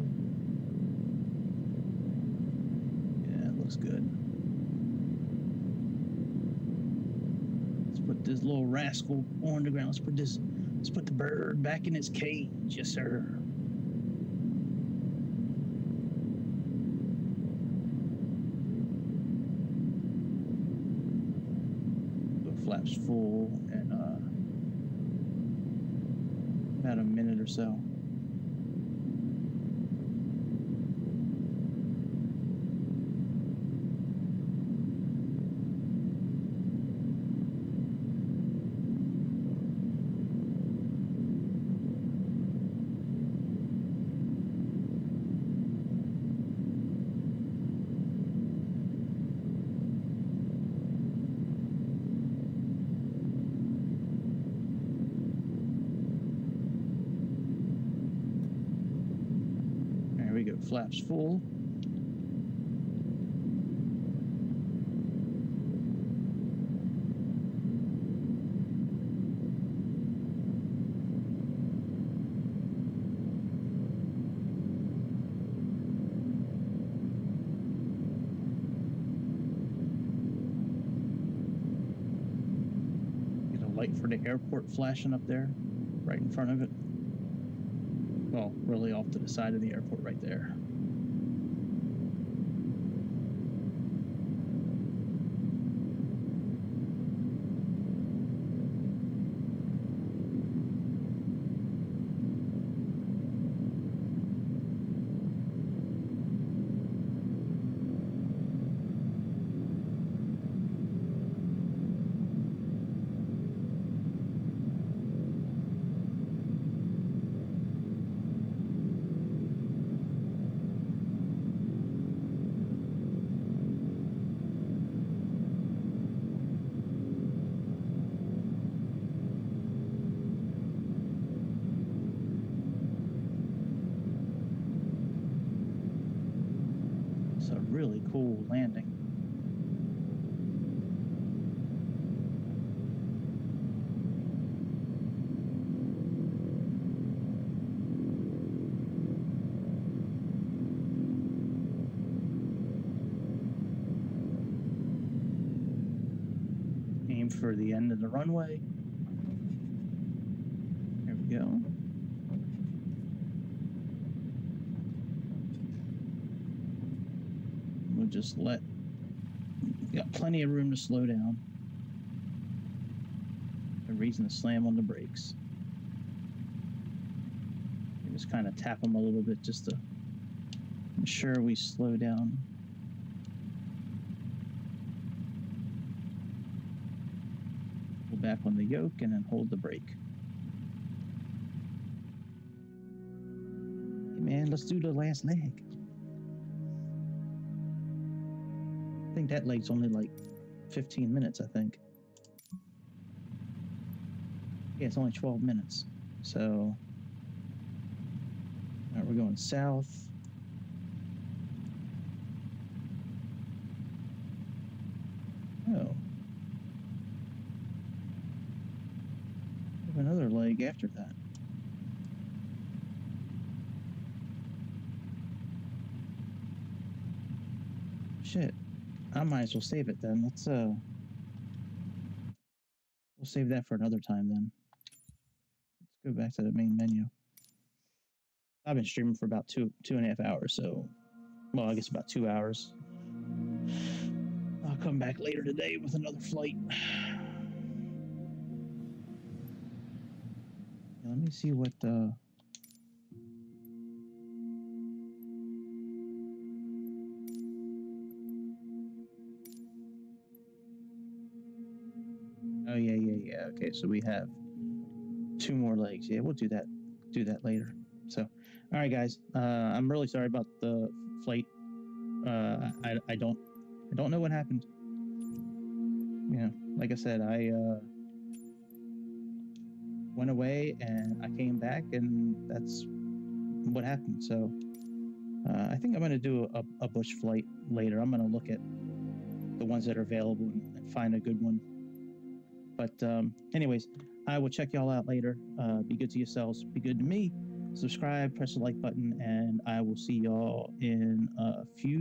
Yeah, it looks good. Let's put this little rascal on the ground. Let's put the bird back in its cage. Yes, sir. The flaps full and about a minute or so. Flaps full. Get a light for the airport flashing up there, right in front of it. Well, really off to the side of the airport right there. It's a really cool landing. Aim for the end of the runway. There we go. We'll just got plenty of room to slow down. No reason to slam on the brakes. You just kind of tap them a little bit just to ensure we slow down. Pull back on the yoke and then hold the brake. Hey man, let's do the last leg. I think that leg's only like 15 minutes, I think. Yeah, it's only 12 minutes. So, all right, we're going south. Oh. We have another leg after that. Shit. I might as well save it then. We'll save that for another time then. Let's go back to the main menu. I've been streaming for about two and a half hours, so, well, I guess about 2 hours. I'll come back later today with another flight. Let me see what oh yeah. Okay, so we have 2 more legs. Yeah, we'll do that later. So, all right, guys. I'm really sorry about the flight. I don't know what happened. You know, like I said, I went away and I came back, and that's what happened. So, I think I'm going to do a bush flight later. I'm going to look at the ones that are available and find a good one. But anyways, I will check y'all out later. Be good to yourselves. Be good to me. Subscribe, press the like button, and I will see y'all in a few